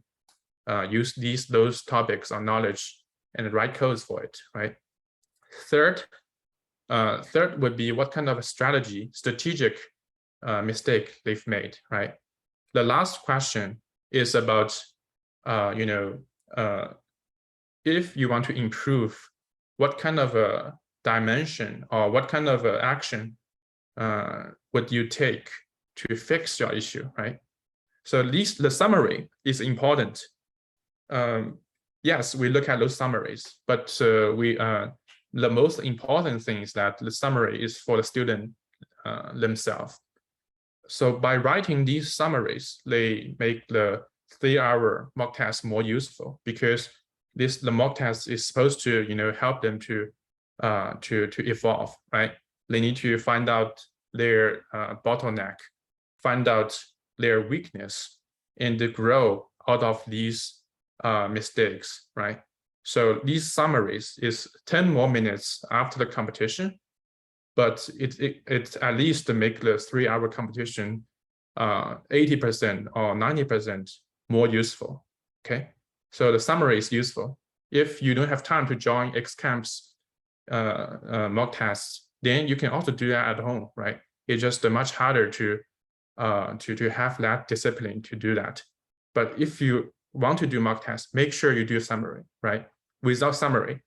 A: use those topics or knowledge and write codes for it, right? Third would be what kind of a strategic mistake they've made, right? The last question is about, if you want to improve, what kind of a dimension or what kind of action would you take to fix your issue, right? So at least the summary is important. Yes, we look at those summaries, but the most important thing is that the summary is for the student themselves. So by writing these summaries, they make the 3-hour mock test more useful, because the mock test is supposed to help them to evolve, right? They need to find out their bottleneck, find out their weakness, and to grow out of these mistakes, right? So these summaries is 10 more minutes after the competition, but it at least to make the 3-hour competition 80% or 90% more useful. Okay, so the summary is useful. If you don't have time to join XCamp's mock tests, then you can also do that at home, right? It's just much harder to have that discipline to do that. But if you want to do mock tests, make sure you do summary, right? Without summary,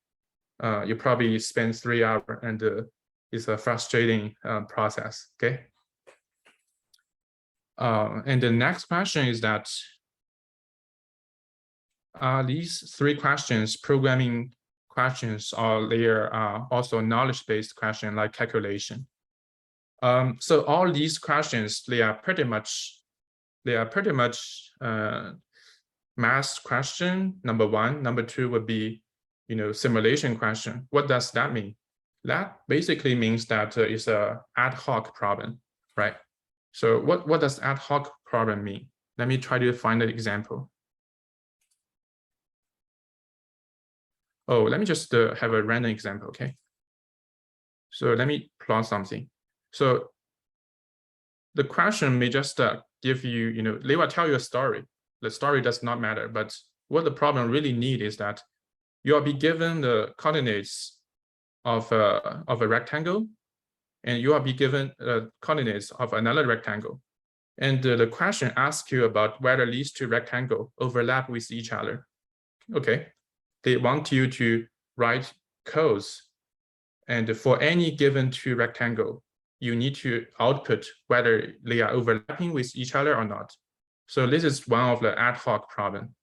A: you probably spend 3 hours, and it's a frustrating process. Okay. And the next question is that, these 3 questions programming questions, or they are also knowledge-based questions like calculation. So all these questions, they are pretty much math question, number 1. Number 2 would be, simulation question. What does that mean? That basically means that it's a ad hoc problem, right? So what does ad hoc problem mean? Let me try to find an example. Oh, let me just have a random example, okay? So let me plot something. So the question may just give you, they will tell you a story. The story does not matter, but what the problem really need is that you'll be given the coordinates of a rectangle, and you will be given coordinates of another rectangle. And the question asks you about whether these 2 rectangles overlap with each other. Okay, they want you to write codes, and for any given 2 rectangles, you need to output whether they are overlapping with each other or not. So this is one of the ad hoc problem.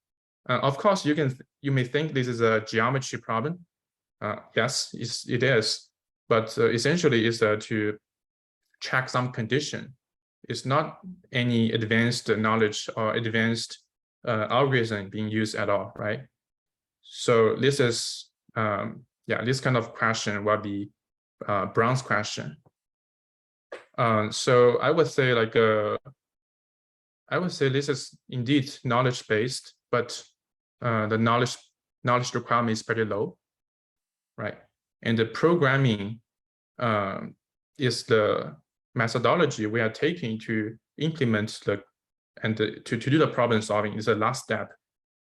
A: Of course, you may think this is a geometry problem. Yes, it is, but essentially it's to check some condition. It's not any advanced knowledge or advanced algorithm being used at all, right? So this is, this kind of question will be Bronze question. So I would say this is indeed knowledge-based, but the knowledge requirement is pretty low, right? And the programming is the methodology we are taking to implement to do the problem solving is the last step.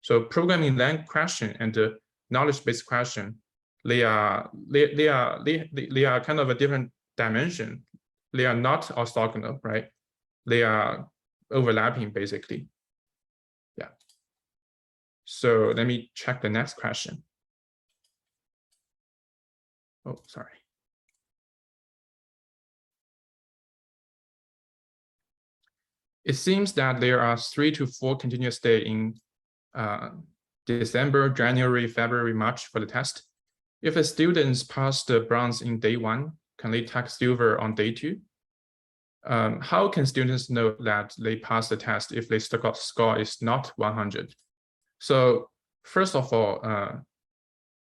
A: So programming language question and the knowledge-based question, they are kind of a different dimension. They are not orthogonal, right? They are overlapping basically. Yeah. So let me check the next question. Oh, sorry. It seems that there are 3 to 4 continuous days in December, January, February, March for the test. If a student passed the bronze in day 1, can they take silver on day 2? How can students know that they passed the test if their score is not 100? So first of all,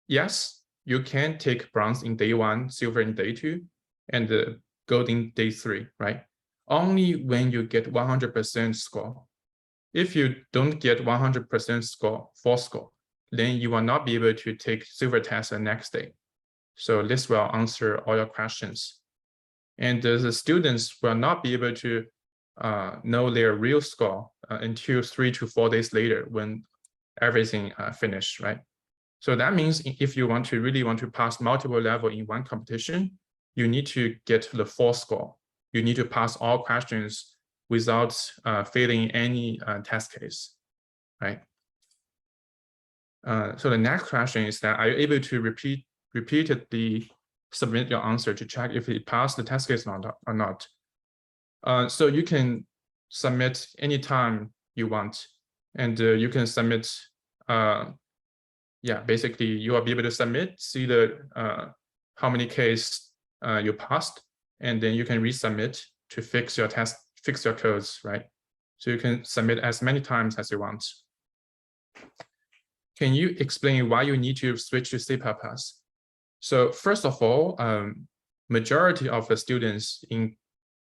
A: yes, you can take bronze in day 1, silver in day 2, and gold in day 3, right? Only when you get 100% score. If you don't get 100% score, full score, then you will not be able to take silver test the next day. So this will answer all your questions. And the students will not be able to know their real score until 3 to 4 days later when everything finished, right? So that means if you really want to pass multiple levels in one competition, you need to get the full score. You need to pass all questions without failing any test case, right? So the next question is that, are you able to repeatedly submit your answer to check if it passed the test case or not? So you can submit anytime you want, and you can submit, basically you will be able to submit, see the how many cases you passed, and then you can resubmit to fix your codes, right? So you can submit as many times as you want. Can you explain why you need to switch to C++? So first of all, majority of the students in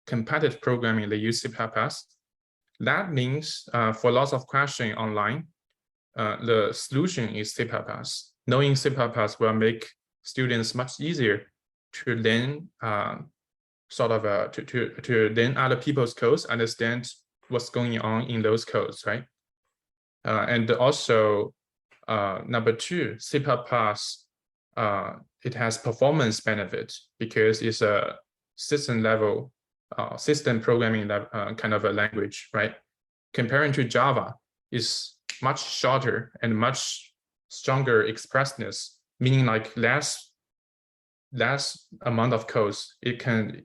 A: competitive programming, they use C++. That means for lots of questions online, the solution is C++. Knowing C++ will make students much easier to learn to learn other people's codes, understand what's going on in those codes, right? And also, number two, C++, it has performance benefit because it's a system level, system programming kind of a language, right? Comparing to Java, is much shorter and much stronger expressiveness, meaning like less amount of codes. It can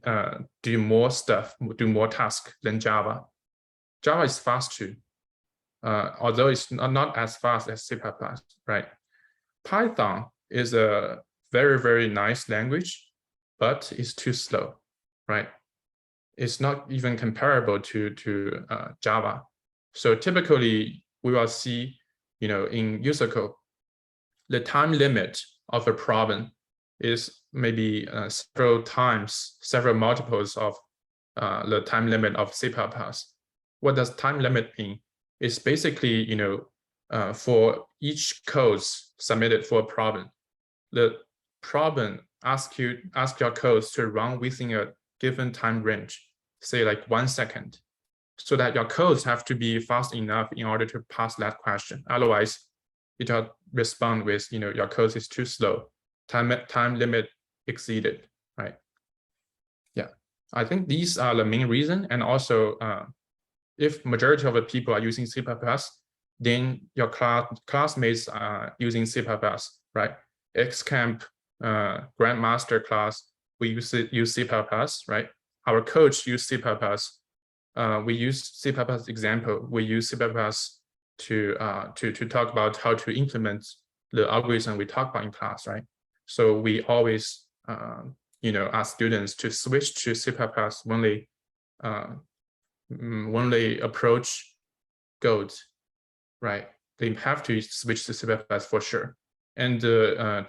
A: do more stuff, do more tasks than Java. Java is fast too, although it's not as fast as C++, right? Python is a very, very nice language, but it's too slow, right? It's not even comparable to Java. So typically, we will see, in USACO, the time limit of a problem is maybe several multiples of the time limit of C++. What does time limit mean? It's basically, for each codes submitted for a problem, the problem asks your codes to run within a given time range, say like 1 second, so that your codes have to be fast enough in order to pass that question. Otherwise, it will respond with, your code is too slow, time limit exceeded, right? Yeah, I think these are the main reason. And also, if majority of the people are using C++, then your classmates are using C++, right? XCamp, Grandmaster class, we use C++, right? Our coach use C++. We use C++ example. We use C++ to talk about how to implement the algorithm we talk about in class, right? So we always, ask students to switch to C++ when they approach goals, right? They have to switch to C++ for sure. And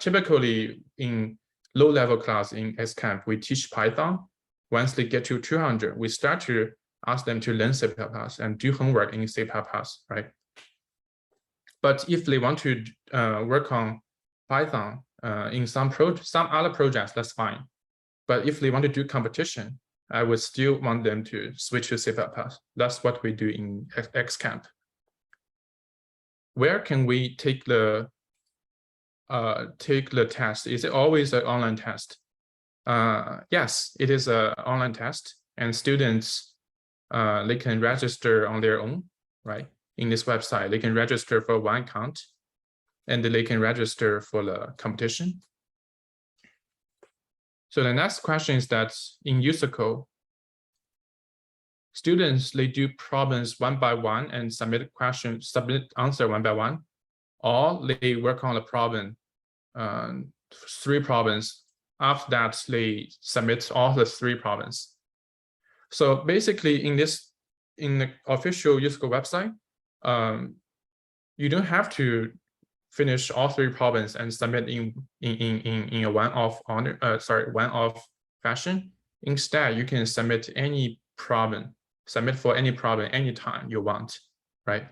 A: typically in low-level class in XCamp, we teach Python. Once they get to 200, we start to ask them to learn C++ and do homework in C++, right? But if they want to work on Python in some other projects, that's fine. But if they want to do competition, I would still want them to switch to C++. That's what we do in XCamp. Where can we take the test? Is it always an online test? Yes, it is an online test, and students they can register on their own, right? In this website, they can register for one account, and they can register for the competition. So the next question is that in USACO, students, they do problems one by one and submit answer one by one, or they work on the problem, 3 problems. After that, they submit all the 3 problems. So basically, in the official USACO website, you don't have to finish all 3 problems and submit in a one-off fashion. Instead, you can submit any problem, for any problem anytime you want, right?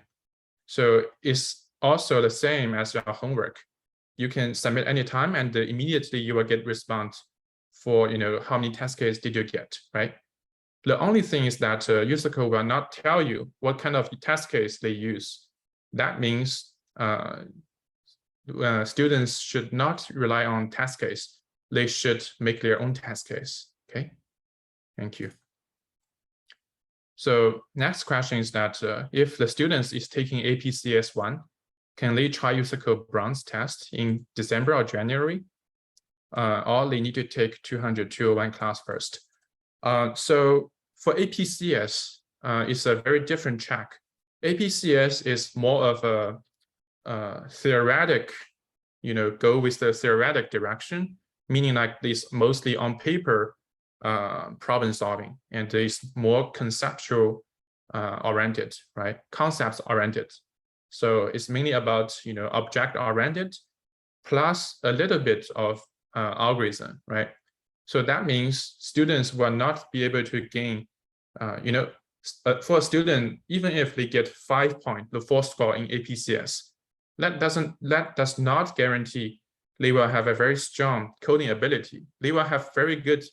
A: So it's also the same as your homework. You can submit anytime, and immediately you will get response for how many test cases did you get, right? The only thing is that USACO will not tell you what kind of test case they use. That means students should not rely on test case. They should make their own test case. Okay, thank you. So next question is that if the students is taking APCS1, can they try USACO Bronze test in December or January? Or they need to take 200-201 class first. So for APCS, it's a very different track. APCS is more of a theoretic, go with the theoretic direction, meaning like this mostly on paper problem solving, and it's more conceptual oriented, right? Concepts oriented. So it's mainly about object oriented plus a little bit of algorithm, right? So that means students will not be able to gain, for a student, even if they get 5 points, the full score in APCS, that does not guarantee they will have a very strong coding ability. They will have very good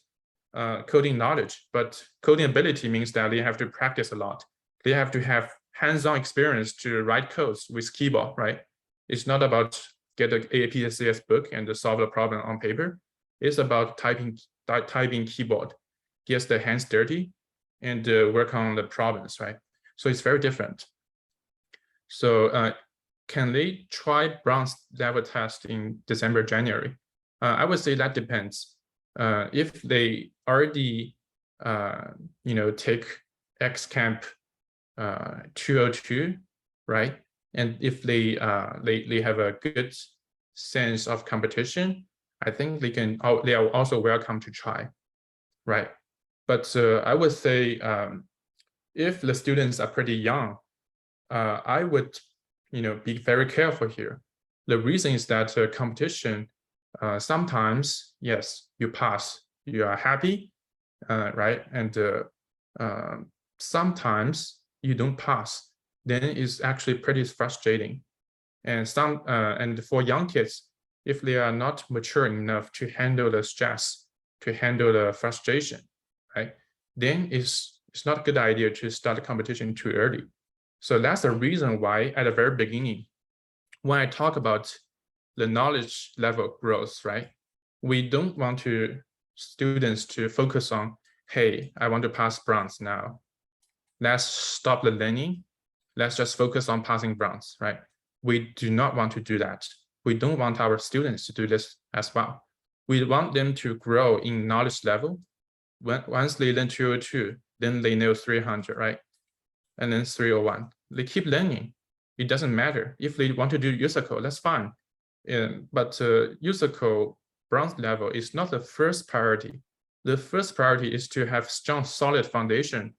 A: coding knowledge, but coding ability means that they have to practice a lot. They have to have hands-on experience to write codes with keyboard, right? It's not about get an APCS book and solve the problem on paper. It's about typing keyboard, get the hands dirty, and work on the problems, right? So it's very different. So can they try bronze level test in December, January? I would say that depends. If they already, take XCamp 202, right? And if they have a good sense of competition, I think they are also welcome to try, right? But I would say if the students are pretty young, I would be very careful here. The reason is that competition, sometimes, yes, you pass, you are happy, right? And sometimes you don't pass, then it's actually pretty frustrating. And for young kids, if they are not mature enough to handle the stress, to handle the frustration, right, then it's not a good idea to start a competition too early. So that's the reason why at the very beginning, when I talk about the knowledge level growth, right, we don't want students to focus on, hey, I want to pass bronze now. Let's stop the learning. Let's just focus on passing bronze, right? We do not want to do that. We don't want our students to do this as well. We want them to grow in knowledge level. Once they learn 202, then they know 300, right? And then 301. They keep learning. It doesn't matter. If they want to do USACO, that's fine. But USACO bronze level is not the first priority. The first priority is to have strong, solid foundation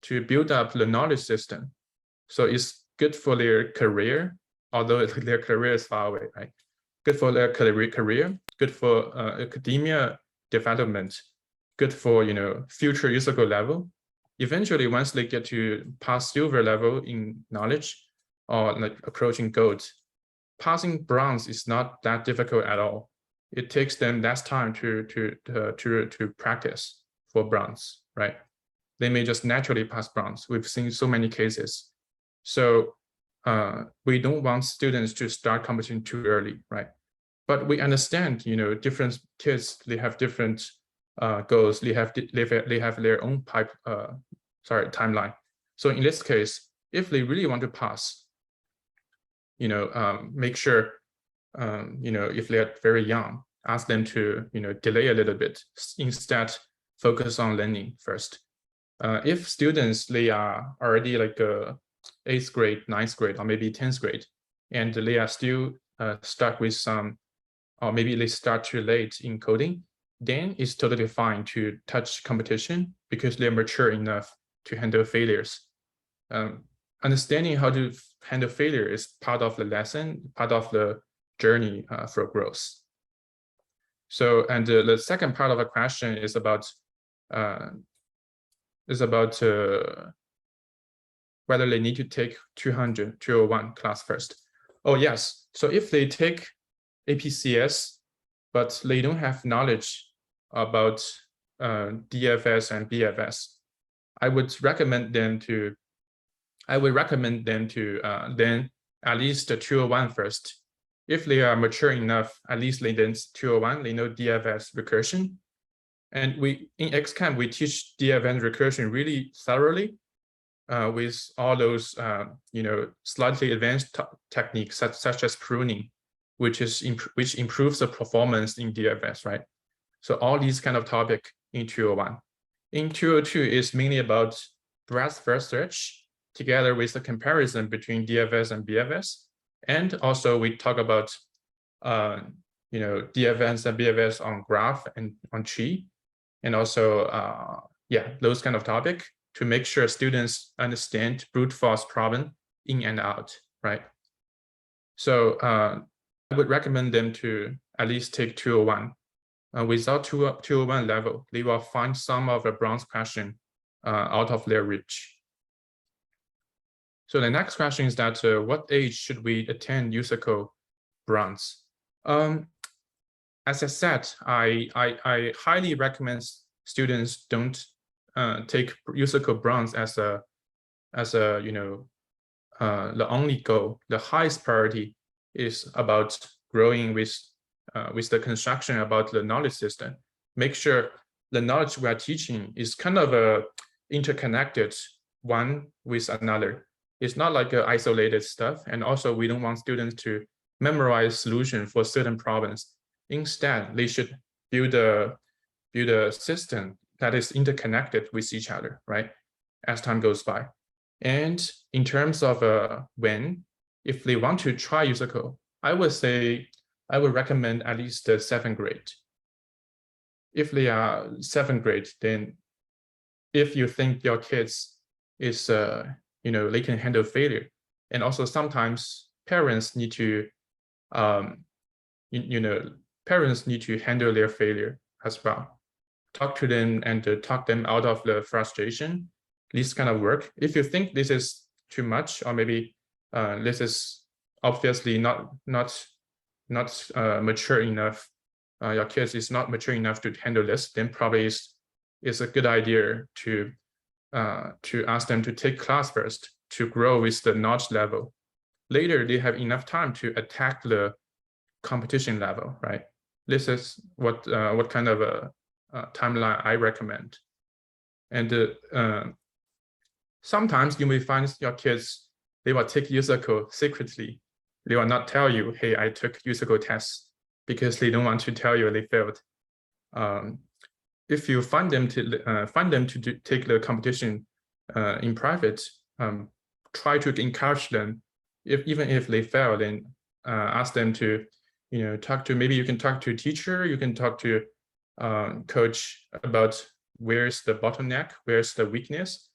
A: to build up the knowledge system. So it's good for their career, although their career is far away, right? Good for their career, good for academia development, good for future USACO level. Eventually, once they get to pass silver level in knowledge or like approaching gold, passing bronze is not that difficult at all. It takes them less time to practice for bronze, right? They may just naturally pass bronze. We've seen so many cases. So we don't want students to start competition too early, right? But we understand, different kids, they have different goals. They have their own timeline. So in this case, if they really want to pass, make sure, if they're very young, ask them to, delay a little bit. Instead, focus on learning first. If students, they are already like 8th grade, 9th grade, or maybe 10th grade, and they are still stuck with some, or maybe they start too late in coding, then it's totally fine to touch competition because they're mature enough to handle failures. Understanding how to handle failure is part of the lesson, part of the journey for growth. So, and the second part of the question is about whether they need to take 200, 201 class first. Oh, yes. So if they take APCS, but they don't have knowledge about DFS and BFS, I would recommend them to then at least the 201 first. If they are mature enough, at least they learn 201, they know DFS recursion. And in XCamp, we teach DFS recursion really thoroughly with all those, slightly advanced techniques such as pruning, which improves the performance in DFS, right? So all these kind of topic in 201. In 202 is mainly about breadth first search, together with the comparison between DFS and BFS. And also we talk about, DFS and BFS on graph and on tree. and also yeah, those kind of topic to make sure students understand brute force problem in and out, right? So I would recommend them to at least take 201. Without 201 level, they will find some of the bronze question out of their reach. So the next question is that what age should we attend USACO Bronze? As I said, I highly recommend students don't take USACO Bronze as a the only goal. The highest priority is about growing with the construction about the knowledge system. Make sure the knowledge we are teaching is kind of a interconnected one with another. It's not like isolated stuff. And also we don't want students to memorize solution for certain problems. Instead, they should build a system that is interconnected with each other, right? As time goes by. And in terms of when, if they want to try USACO, I would say I would recommend at least the 7th grade. If they are 7th grade, then if you think your kids is they can handle failure, and also sometimes parents need to parents need to handle their failure as well. Talk to them and talk them out of the frustration. This kind of work. If you think this is too much, or maybe this is obviously not mature enough, your kids is not mature enough to handle this, then probably it's a good idea to ask them to take class first to grow with the knowledge level. Later, they have enough time to attack the competition level, right? This is what kind of a timeline I recommend. And sometimes you may find your kids, they will take USACO secretly. They will not tell you, hey, I took USACO tests, because they don't want to tell you they failed. If you find them to take the competition in private, try to encourage them. Even if they fail, then ask them to, talk to, maybe you can talk to a teacher, you can talk to coach about where's the bottleneck, where's the weakness,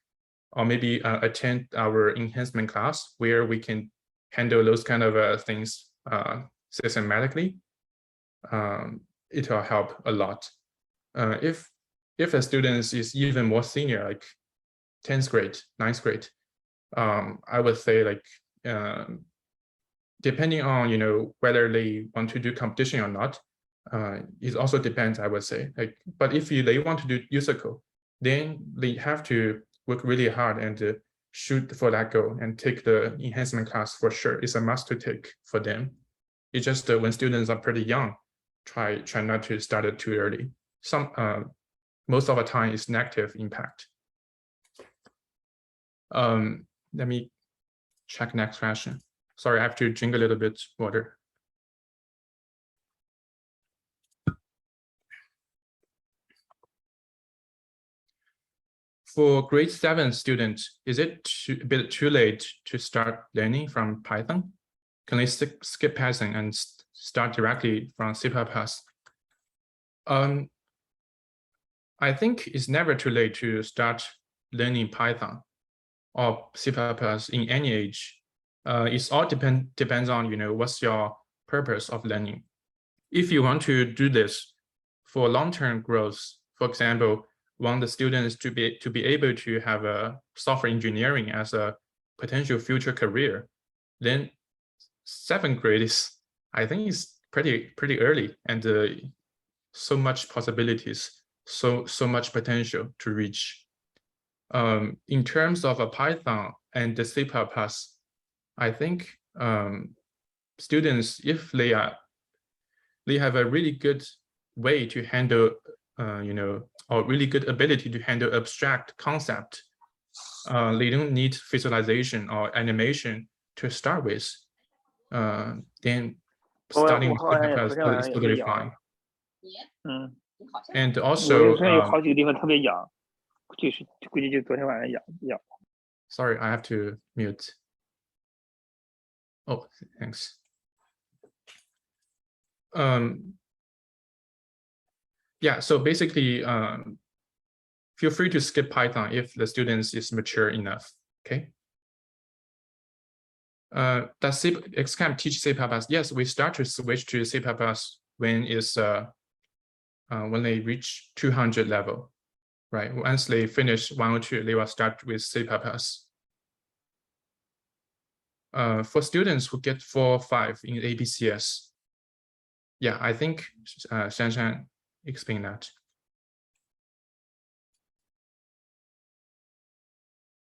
A: or maybe attend our enhancement class where we can handle those kind of things systematically. It will help a lot. If a student is even more senior, like 10th grade, 9th grade, I would say like depending on whether they want to do competition or not, it also depends, I would say. Like, but if they want to do USACO, then they have to work really hard and shoot for that goal and take the enhancement class for sure. It's a must to take for them. It's just when students are pretty young, try not to start it too early. Most of the time it's negative impact. Let me check next question. Sorry, I have to drink a little bit water. For grade 7 students, is it a bit too late to start learning from Python? Can they skip Python and start directly from C++? I think it's never too late to start learning Python or C++ in any age. It's all depends on what's your purpose of learning. If you want to do this for long-term growth, for example, want the students to be able to have a software engineering as a potential future career, then 7th grade is, I think, is pretty early, and so much possibilities, so much potential to reach. In terms of a Python and the C++, I think students, if they have a really good way to handle, or really good ability to handle abstract concept, they don't need visualization or animation to start with. Then starting with C++ is totally fine. And also, sorry, I have to mute. Oh, thanks. yeah, so basically, feel free to skip Python if the student is mature enough. Okay. Does Xcamp teach C++? Yes, we start to switch to C++ when they reach 200 level, right? Once they finish 102, they will start with C++. For students who get 4 or 5 in APCS, yeah, I think Shanshan explained that.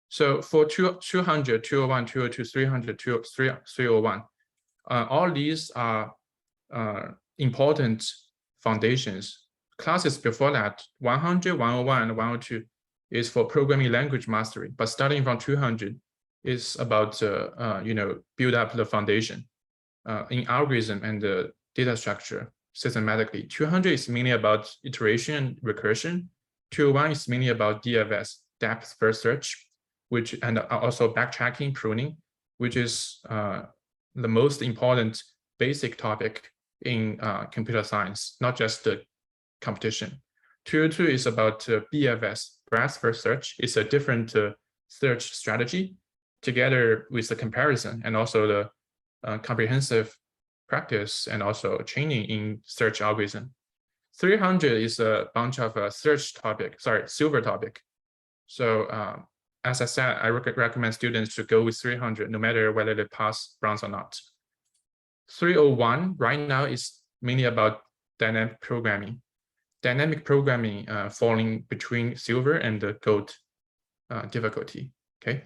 A: So for 200, 201, 202, 300, 301, all these are important foundations. Classes before that, 100, 101, and 102 is for programming language mastery. But starting from 200 is about build up the foundation in algorithm and the data structure systematically. 200 is mainly about iteration and recursion. 201 is mainly about DFS, depth first search, and also backtracking, pruning, which is the most important basic topic in computer science, not just the competition. 202 is about BFS, breadth first search. It's a different search strategy together with the comparison and also the comprehensive practice and also training in search algorithm. 300 is a bunch of silver topic. So as I said, I recommend students to go with 300, no matter whether they pass bronze or not. 301 right now is mainly about dynamic programming. Dynamic programming falling between silver and the gold difficulty. Okay,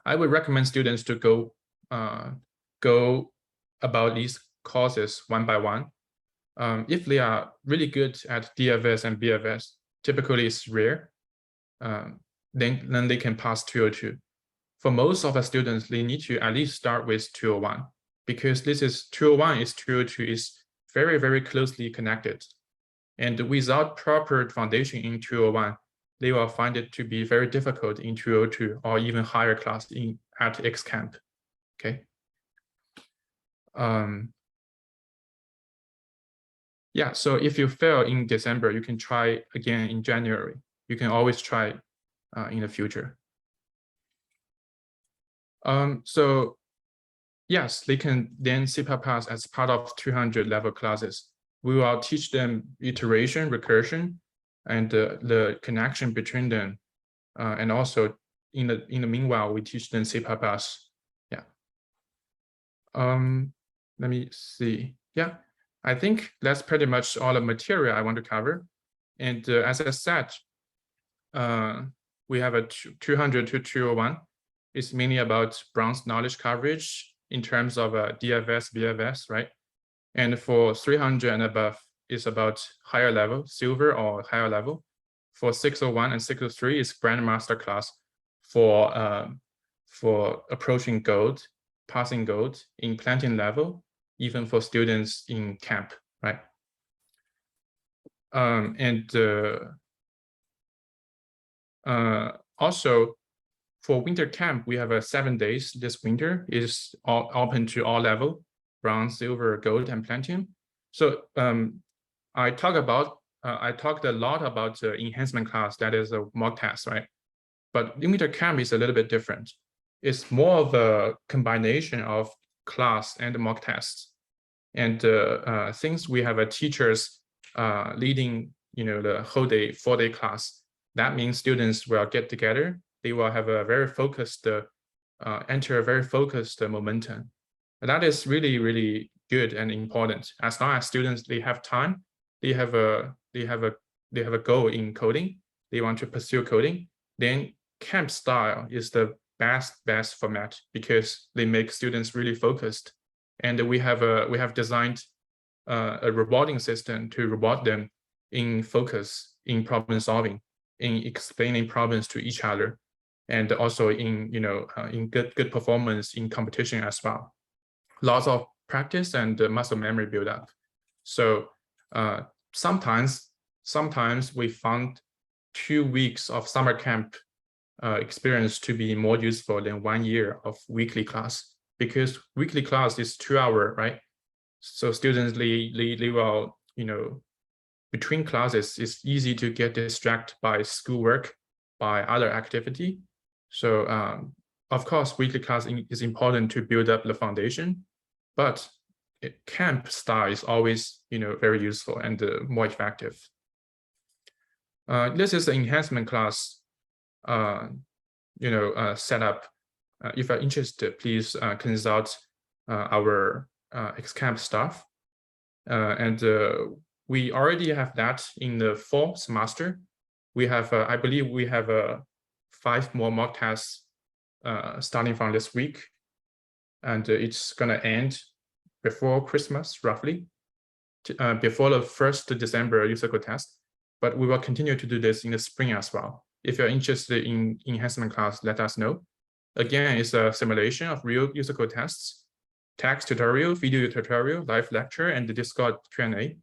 A: I would recommend students to go about these courses one by one. If they are really good at DFS and BFS, typically it's rare. Then they can pass 202. For most of the students, they need to at least start with 201 because this is 201 is 202 is very, very closely connected. And without proper foundation in 201, they will find it to be very difficult in 202 or even higher class at Xcamp. Okay. Yeah, so if you fail in December, you can try again in January. You can always try in the future. So yes, they can then C++ as part of 200 level classes. We will teach them iteration, recursion, and the connection between them. And also in the meanwhile, we teach them C++. Yeah. Let me see. Yeah, I think that's pretty much all the material I want to cover. And as I said, we have a 200 to 201. It's mainly about bronze knowledge coverage in terms of DFS, BFS, right? And for 300 and above, it's about higher level, silver or higher level. For 601 and 603 is grandmaster class for approaching gold, passing gold in platinum level, even for students in camp, right? Also, for winter camp, we have 7 days. This winter is all open to all level, bronze, silver, gold, and platinum. So I talked a lot about the enhancement class, that is a mock test, right? But winter camp is a little bit different. It's more of a combination of class and mock tests. And since we have teachers leading, the whole day, 4-day class, that means students will get together. They will have a very focused, enter a very focused momentum. And that is really, really good and important. As long as students, they have time, they have a goal in coding, they want to pursue coding, then camp style is the best format because they make students really focused. And we have designed a rewarding system to reward them in focus, in problem solving, in explaining problems to each other, and also in in good performance in competition as well. Lots of practice and muscle memory build up. So sometimes we found 2 weeks of summer camp experience to be more useful than 1 year of weekly class, because weekly class is 2 hours, right? So students they will between classes, it's easy to get distracted by schoolwork, by other activity. So of course, weekly class is important to build up the foundation, but camp style is always, very useful and more effective. This is the enhancement class, setup. If you're interested, please consult our XCamp staff. And we already have that in the fall semester. We have, I believe we have 5 more mock tests starting from this week. And it's gonna end before Christmas, roughly, before the 1st December USACO test. But we will continue to do this in the spring as well. If you're interested in enhancement class, let us know. Again, it's a simulation of real USACO tests, text tutorial, video tutorial, live lecture, and the Discord Q&A.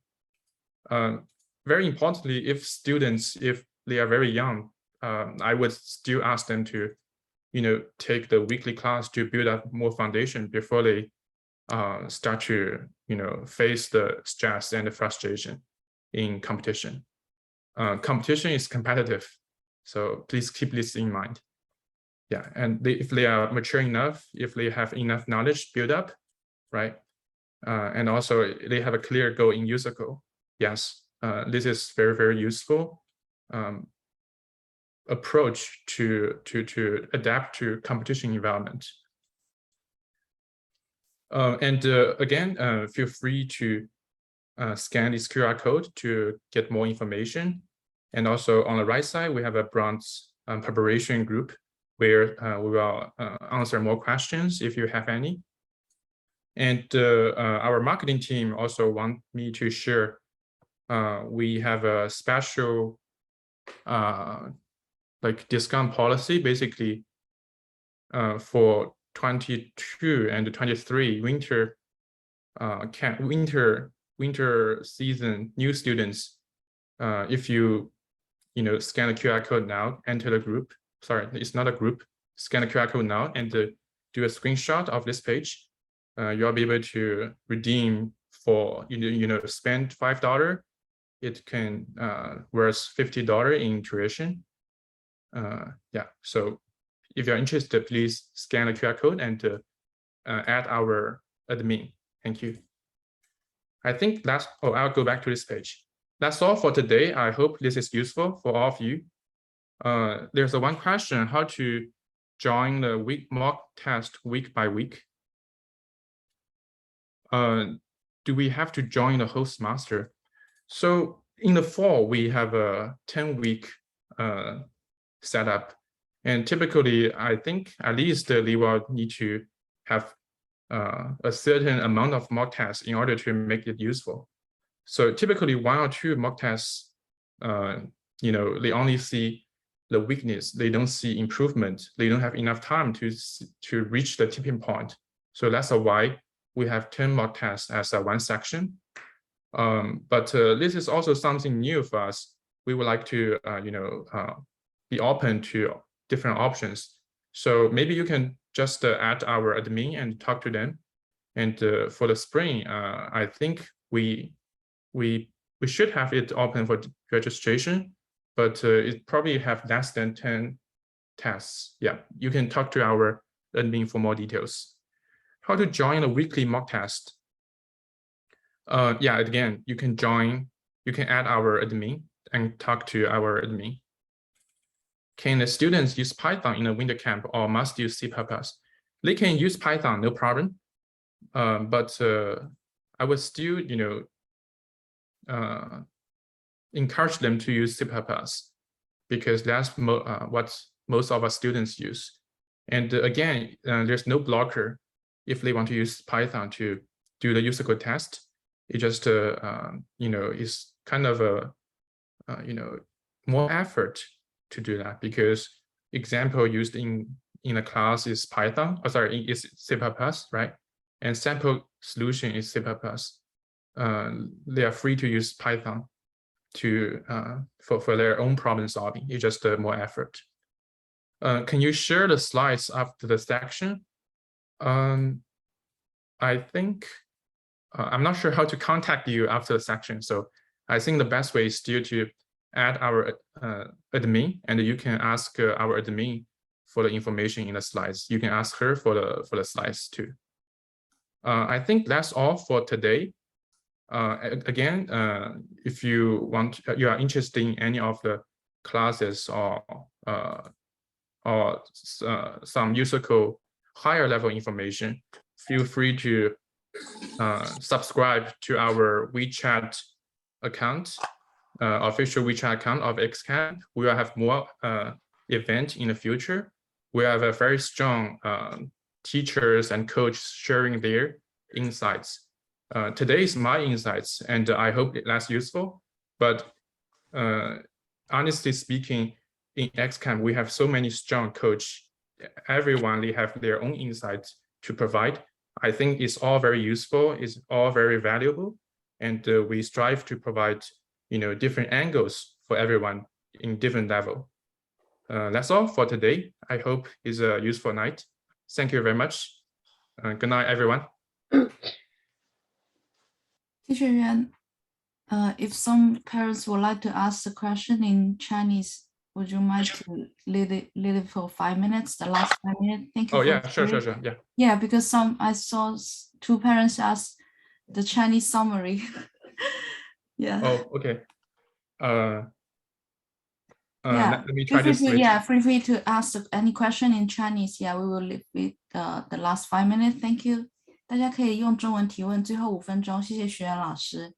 A: Very importantly, if students, if they are very young, I would still ask them to, take the weekly class to build up more foundation before they start to, face the stress and the frustration in competition. Competition is competitive, so please keep this in mind. Yeah, and if they are mature enough, if they have enough knowledge built up, right? And also they have a clear goal in USACO. Yes, this is very, very useful approach to adapt to competition environment. And again, feel free to scan this QR code to get more information. And also on the right side, we have a bronze preparation group where we will answer more questions if you have any. And our marketing team also want me to share, we have a special like discount policy, basically for 22 and 23 winter season new students. If you scan the QR code now, enter the group. Sorry, it's not a group. Scan the QR code now and do a screenshot of this page. You'll be able to redeem for spend $5. It can worth $50 in tuition. Yeah, so if you're interested, please scan the QR code and add our admin. Thank you. I think that's, I'll go back to this page. That's all for today. I hope this is useful for all of you. There's one question, how to join the mock test week by week. Do we have to join the host master? So in the fall, we have a 10-week setup. And typically, I think at least they will need to have a certain amount of mock tests in order to make it useful. So typically 1 or 2 mock tests, they only see the weakness. They don't see improvement. They don't have enough time to reach the tipping point. So that's why we have 10 mock tests as one section. But this is also something new for us. We would like to, be open to different options. So maybe you can just add our admin and talk to them. And for the spring, I think we should have it open for registration, but it probably have less than 10 tests. Yeah, you can talk to our admin for more details. How to join a weekly mock test? Yeah, again, you can add our admin and talk to our admin. Can the students use Python in a winter camp or must use C++? They can use Python, no problem. But I would still, encourage them to use C++ because that's what most of our students use. And again, there's no blocker if they want to use Python to do the USACO test. It just, is kind of a, more effort to do that because example used in a class is Python, is C++, right? And sample solution is C++. They are free to use Python for their own problem solving. It's just more effort. Can you share the slides after the section? I think I'm not sure how to contact you after the section, so I think the best way is still to add our admin, and you can ask our admin for the information in the slides. You can ask her for the slides too. I think that's all for today. Again, if you are interested in any of the classes or some USACO higher level information, feel free to subscribe to our WeChat account, official WeChat account of XCamp. We will have more events in the future. We have a very strong teachers and coaches sharing their insights. Today is my insights, and I hope that's useful. But honestly speaking, in XCamp, we have so many strong coaches. Everyone, they have their own insights to provide. I think it's all very useful. It's all very valuable, and we strive to provide, different angles for everyone in different level. That's all for today. I hope it's a useful night. Thank you very much. Good night, everyone.
B: Teacher Yuan, if some parents would like to ask the question in Chinese, would you mind to leave it for 5 minutes, the last 5 minutes? Thank you.
A: Oh yeah, sure. Yeah.
B: Yeah, because I saw 2 parents ask the Chinese summary. Yeah.
A: Oh, okay.
B: Yeah.
A: Let me try to switch.
B: Feel free to ask any question in Chinese. Yeah, we will leave it the last 5 minutes. Thank you. 大家可以用中文提问，最后5分钟。谢谢学员老师。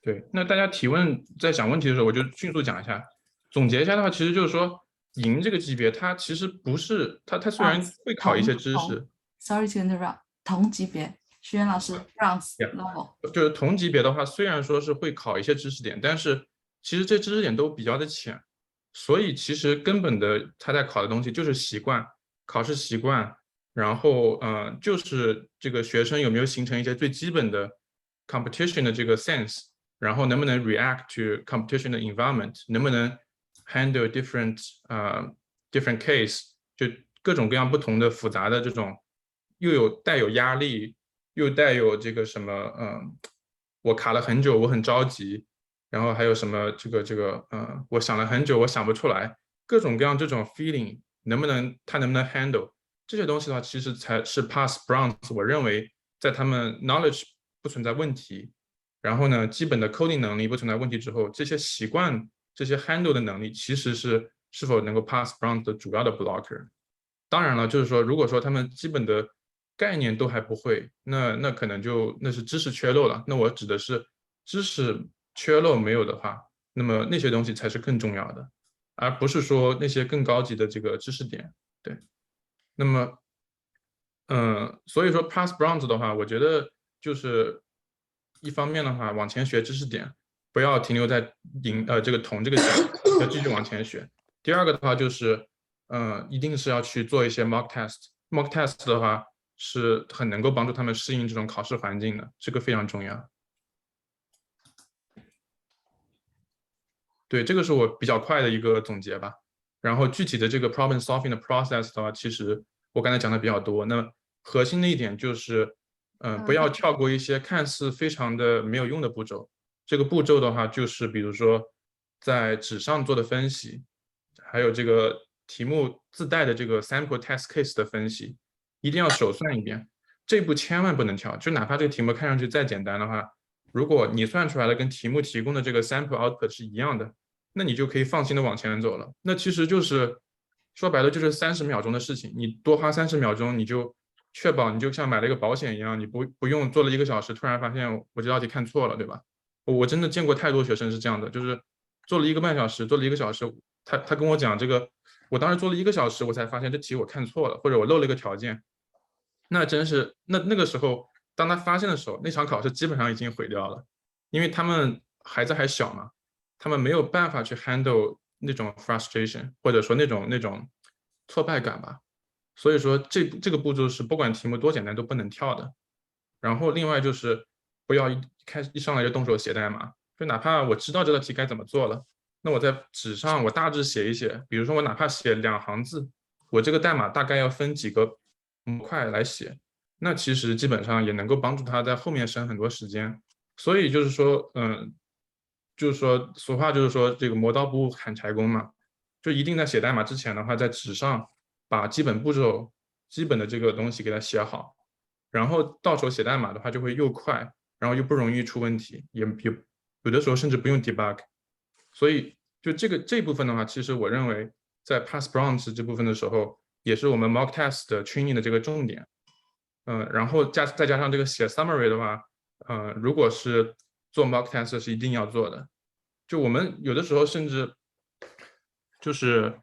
A: 对，那大家提问在想问题的时候，我就迅速讲一下。总结一下的话，其实就是说，银这个级别，它其实不是它虽然会考一些知识。
B: Sorry to interrupt。同级别，学员老师 Bronze level。
A: 就是同级别的话，虽然说是会考一些知识点，但是其实这知识点都比较的浅，所以其实根本的他在考的东西就是习惯，考试习惯。然后就是这个学生有没有形成一些最基本的 competition 的这个 sense， 然后能不能 react to competition 的 environment， 能不能 handle different case， 就各种各样不同的复杂的这种，又带有压力，又带有这个什么我卡了很久，我很着急，然后还有什么我想了很久，我想不出来，各种各样这种 feeling， 他能不能 handle？这些东西的话，其实才是 pass Bronze。我认为在他们 knowledge 不存在问题，然后呢，基本的 coding 能力不存在问题之后，这些习惯、这些 handle 的能力，其实是否能够 pass Bronze 的主要的 blocker。当然了，就是说，如果说他们基本的概念都还不会，那可能那是知识缺漏了。那我指的是知识缺漏没有的话，那么那些东西才是更重要的，而不是说那些更高级的这个知识点。对。那么，所以说 pass Bronze 的话，我觉得就是一方面的话，往前学知识点，不要停留在这个铜这个级，要继续往前学。第二个的话就是，一定是要去做一些 mock test。mock test 的话是很能够帮助他们适应这种考试环境的，这个非常重要。对，这个是我比较快的一个总结吧。然后具体的这个 problem solving 的 process 的话，其实我刚才讲的比较多。那核心的一点就是，不要跳过一些看似非常的没有用的步骤。这个步骤的话，就是比如说在纸上做的分析，还有这个题目自带的这个 sample test case 的分析，一定要手算一遍。这步千万不能跳，就哪怕这个题目看上去再简单的话，如果你算出来的跟题目提供的这个 sample output 是一样的，那你就可以放心的往前走了。那其实就是说白了就是30秒钟的事情，你多花30秒钟，你就确保你就像买了一个保险一样，你不用做了1个小时，突然发现我这道题看错了，对吧？我真的见过太多学生是这样的，就是做了1个半小时，做了1个小时，他跟我讲这个，我当时做了1个小时，我才发现这题我看错了，或者我漏了一个条件。那真是那个时候，当他发现的时候，那场考试基本上已经毁掉了，因为他们孩子还小嘛。他们没有办法去 handle 那种 frustration， 或者说那种挫败感吧。所以说这个步骤是不管题目多简单都不能跳的。然后另外就是不要一上来就动手写代码，就哪怕我知道这道题该怎么做了，那我在纸上我大致写一写，比如说我哪怕写2行字，我这个代码大概要分几个模块来写，那其实基本上也能够帮助他在后面省很多时间。所以就是说，就是说俗话就是说这个磨刀不误砍柴工嘛，就一定在写代码之前的话，在纸上把基本步骤、基本的这个东西给它写好，然后到时候写代码的话就会又快，然后又不容易出问题，也有的时候甚至不用 debug。所以就这部分的话，其实我认为在 pass bronze 这部分的时候，也是我们 mock test 的 training 的这个重点。然后再加上这个写 summary 的话，如果是做 mock test 是一定要做的。就我们有的时候甚至就是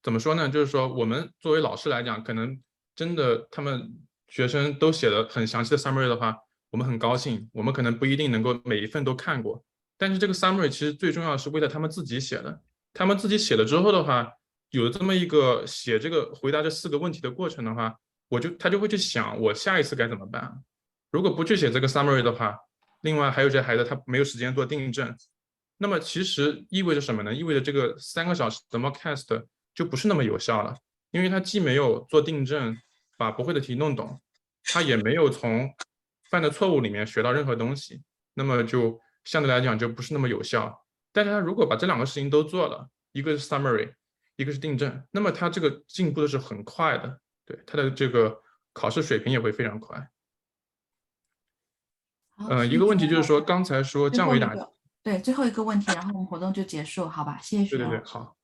A: 怎么说呢？就是说我们作为老师来讲，可能真的他们学生都写了很详细的 summary 的话，我们很高兴，我们可能不一定能够每一份都看过。但是这个 summary 其实最重要的是为了他们自己写的。他们自己写了之后的话，有这么一个写这个回答这4个问题的过程的话，他就会去想我下一次该怎么办。如果不去写这个 summary 的话，另外还有些孩子他没有时间做订正，那么其实意味着什么呢？意味着这个3个小时的 mock test 就不是那么有效了，因为他既没有做订正，把不会的题弄懂，他也没有从犯的错误里面学到任何东西，那么就相对来讲就不是那么有效。但是他如果把这2个事情都做了，一个是 summary，一个是订正，那么他这个进步的是很快的，对，他的这个考试水平也会非常快。一个问题就是说，刚才说降维打击，
B: 对，最后一个问题，然后我们活动就结束，好吧？谢谢学友。
A: 对，好。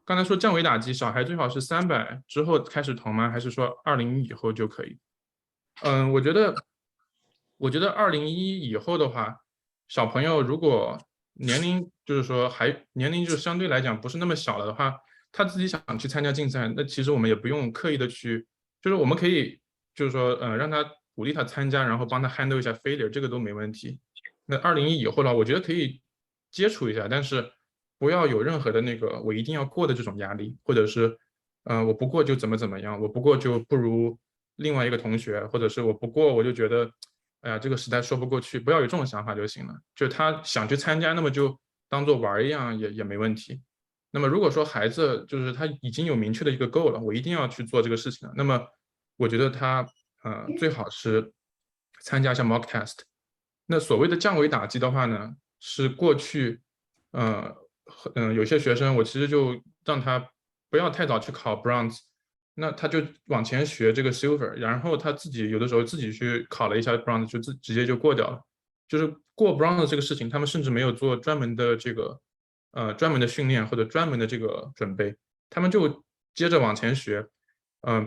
A: 刚才说降维打击，小孩最好是300之后开始投吗？还是说201以后就可以？我觉得201以后的话，小朋友如果年龄就是说年龄就相对来讲不是那么小了的话，他自己想去参加竞赛，那其实我们也不用刻意的去，就是我们可以就是说让他鼓励他参加，然后帮他 handle 一下 failure，这个都没问题。那201以后呢，我觉得可以接触一下，但是不要有任何的那个我一定要过的这种压力，或者是我不过就怎么样，我不过就不如另外一个同学，或者是我不过我就觉得哎呀这个实在说不过去，不要有这种想法就行了。就他想去参加，那么就当做玩一样也没问题。那么如果说孩子就是他已经有明确的一个 goal 了，我一定要去做这个事情了，那么我觉得他最好是参加一下 mock test。那所谓的降维打击的话呢，是过去有些学生我其实就让他不要太早去考 bronze，那他就往前学这个 silver，然后他自己有的时候自己去考了一下 bronze，就直接就过掉了。就是过 bronze 这个事情，他们甚至没有做专门的这个专门的训练或者专门的这个准备，他们就接着往前学。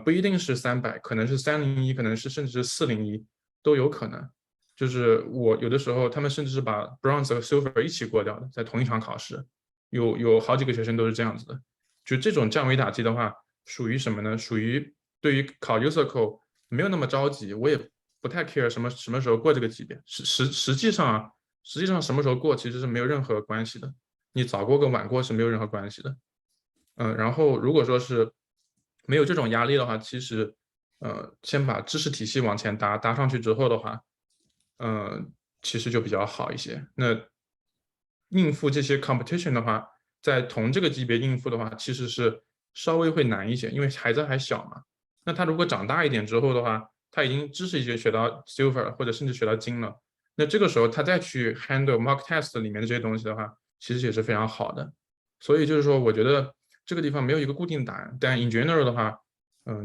A: 不一定是300，可能是301，可能是甚至是401都有可能。就是我有的时候他们甚至是把 bronze 和 silver 一起过掉的，在同一场考试，有好几个学生都是这样子的。就这种降维打击的话，属于什么呢？属于对于考 USACO 没有那么着急，我也不太 care 什么时候过这个级别。实际上什么时候过其实是没有任何关系的，你早过跟晚过是没有任何关系的。然后如果说是没有这种压力的话，其实先把知识体系往前搭上去之后的话，其实就比较好一些。那应付这些 competition 的话，在同这个级别应付的话，其实是稍微会难一些，因为孩子还小嘛。那他如果长大一点之后的话，他已经知识已经学到 silver 或者甚至学到金了，那这个时候他再去 handle mock test 里面的这些东西的话，其实也是非常好的。所以就是说，我觉得这个地方没有一个固定的答案，但 in general 的话，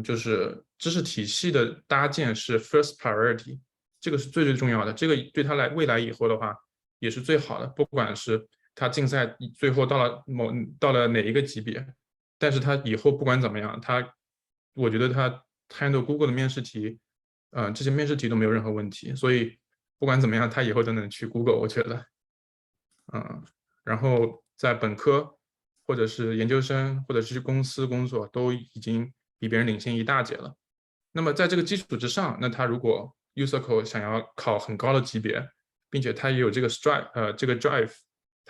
A: 就是知识体系的搭建是 first priority，这个是最重要的，这个对他未来以后的话也是最好的，不管是他竞赛最后到了哪一个级别，但是他以后不管怎么样，我觉得他 handle Google 的面试题，这些面试题都没有任何问题，所以不管怎么样，他以后都能去 Google，我觉得，然后在本科或者是研究生或者是公司工作都已经比别人领先一大截了。那么在这个基础之上，那他如果 USACO 想要考很高的级别，并且他也有这个 drive，他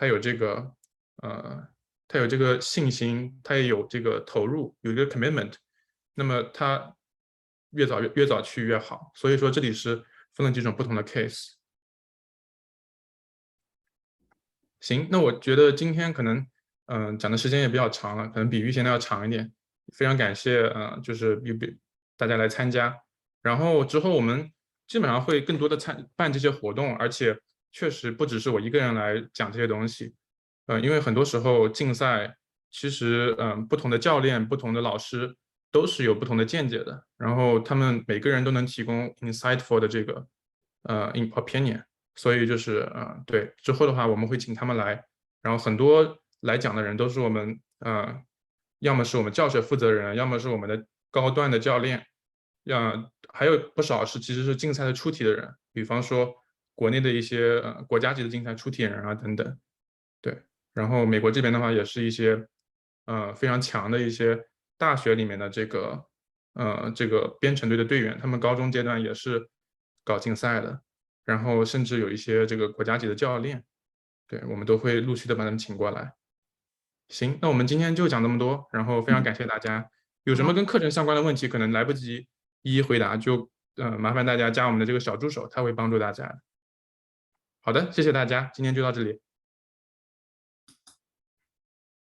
A: 有这个信心，他也有这个投入，有一个 commitment，那么他越早去越好。所以说这里是分了几种不同的 case。行，那我觉得今天可能讲的时间也比较长了，可能比预先的要长一点。非常感谢就是大家来参加，然后之后我们基本上会更多的办这些活动，而且确实不只是我一个人来讲这些东西，因为很多时候竞赛其实不同的教练、不同的老师都是有不同的见解的，然后他们每个人都能提供 insightful 的这个opinion，所以就是对，之后的话我们会请他们来，然后很多来讲的人都是我们要么是我们教学负责人，要么是我们的高端的教练，还有不少其实是竞赛的出题的人，比方说国内的一些国家级的竞赛出题人啊等等，对。然后美国这边的话，也是一些非常强的一些大学里面的这个编程队的队员，他们高中阶段也是搞竞赛的，然后甚至有一些这个国家级的教练，对，我们都会陆续的把他们请过来。行，那我们今天就讲这么多，然后非常感谢大家。有什么跟课程相关的问题，可能来不及一一回答，就麻烦大家加我们的这个小助手，他会帮助大家。好的，谢谢大家，今天就到这里。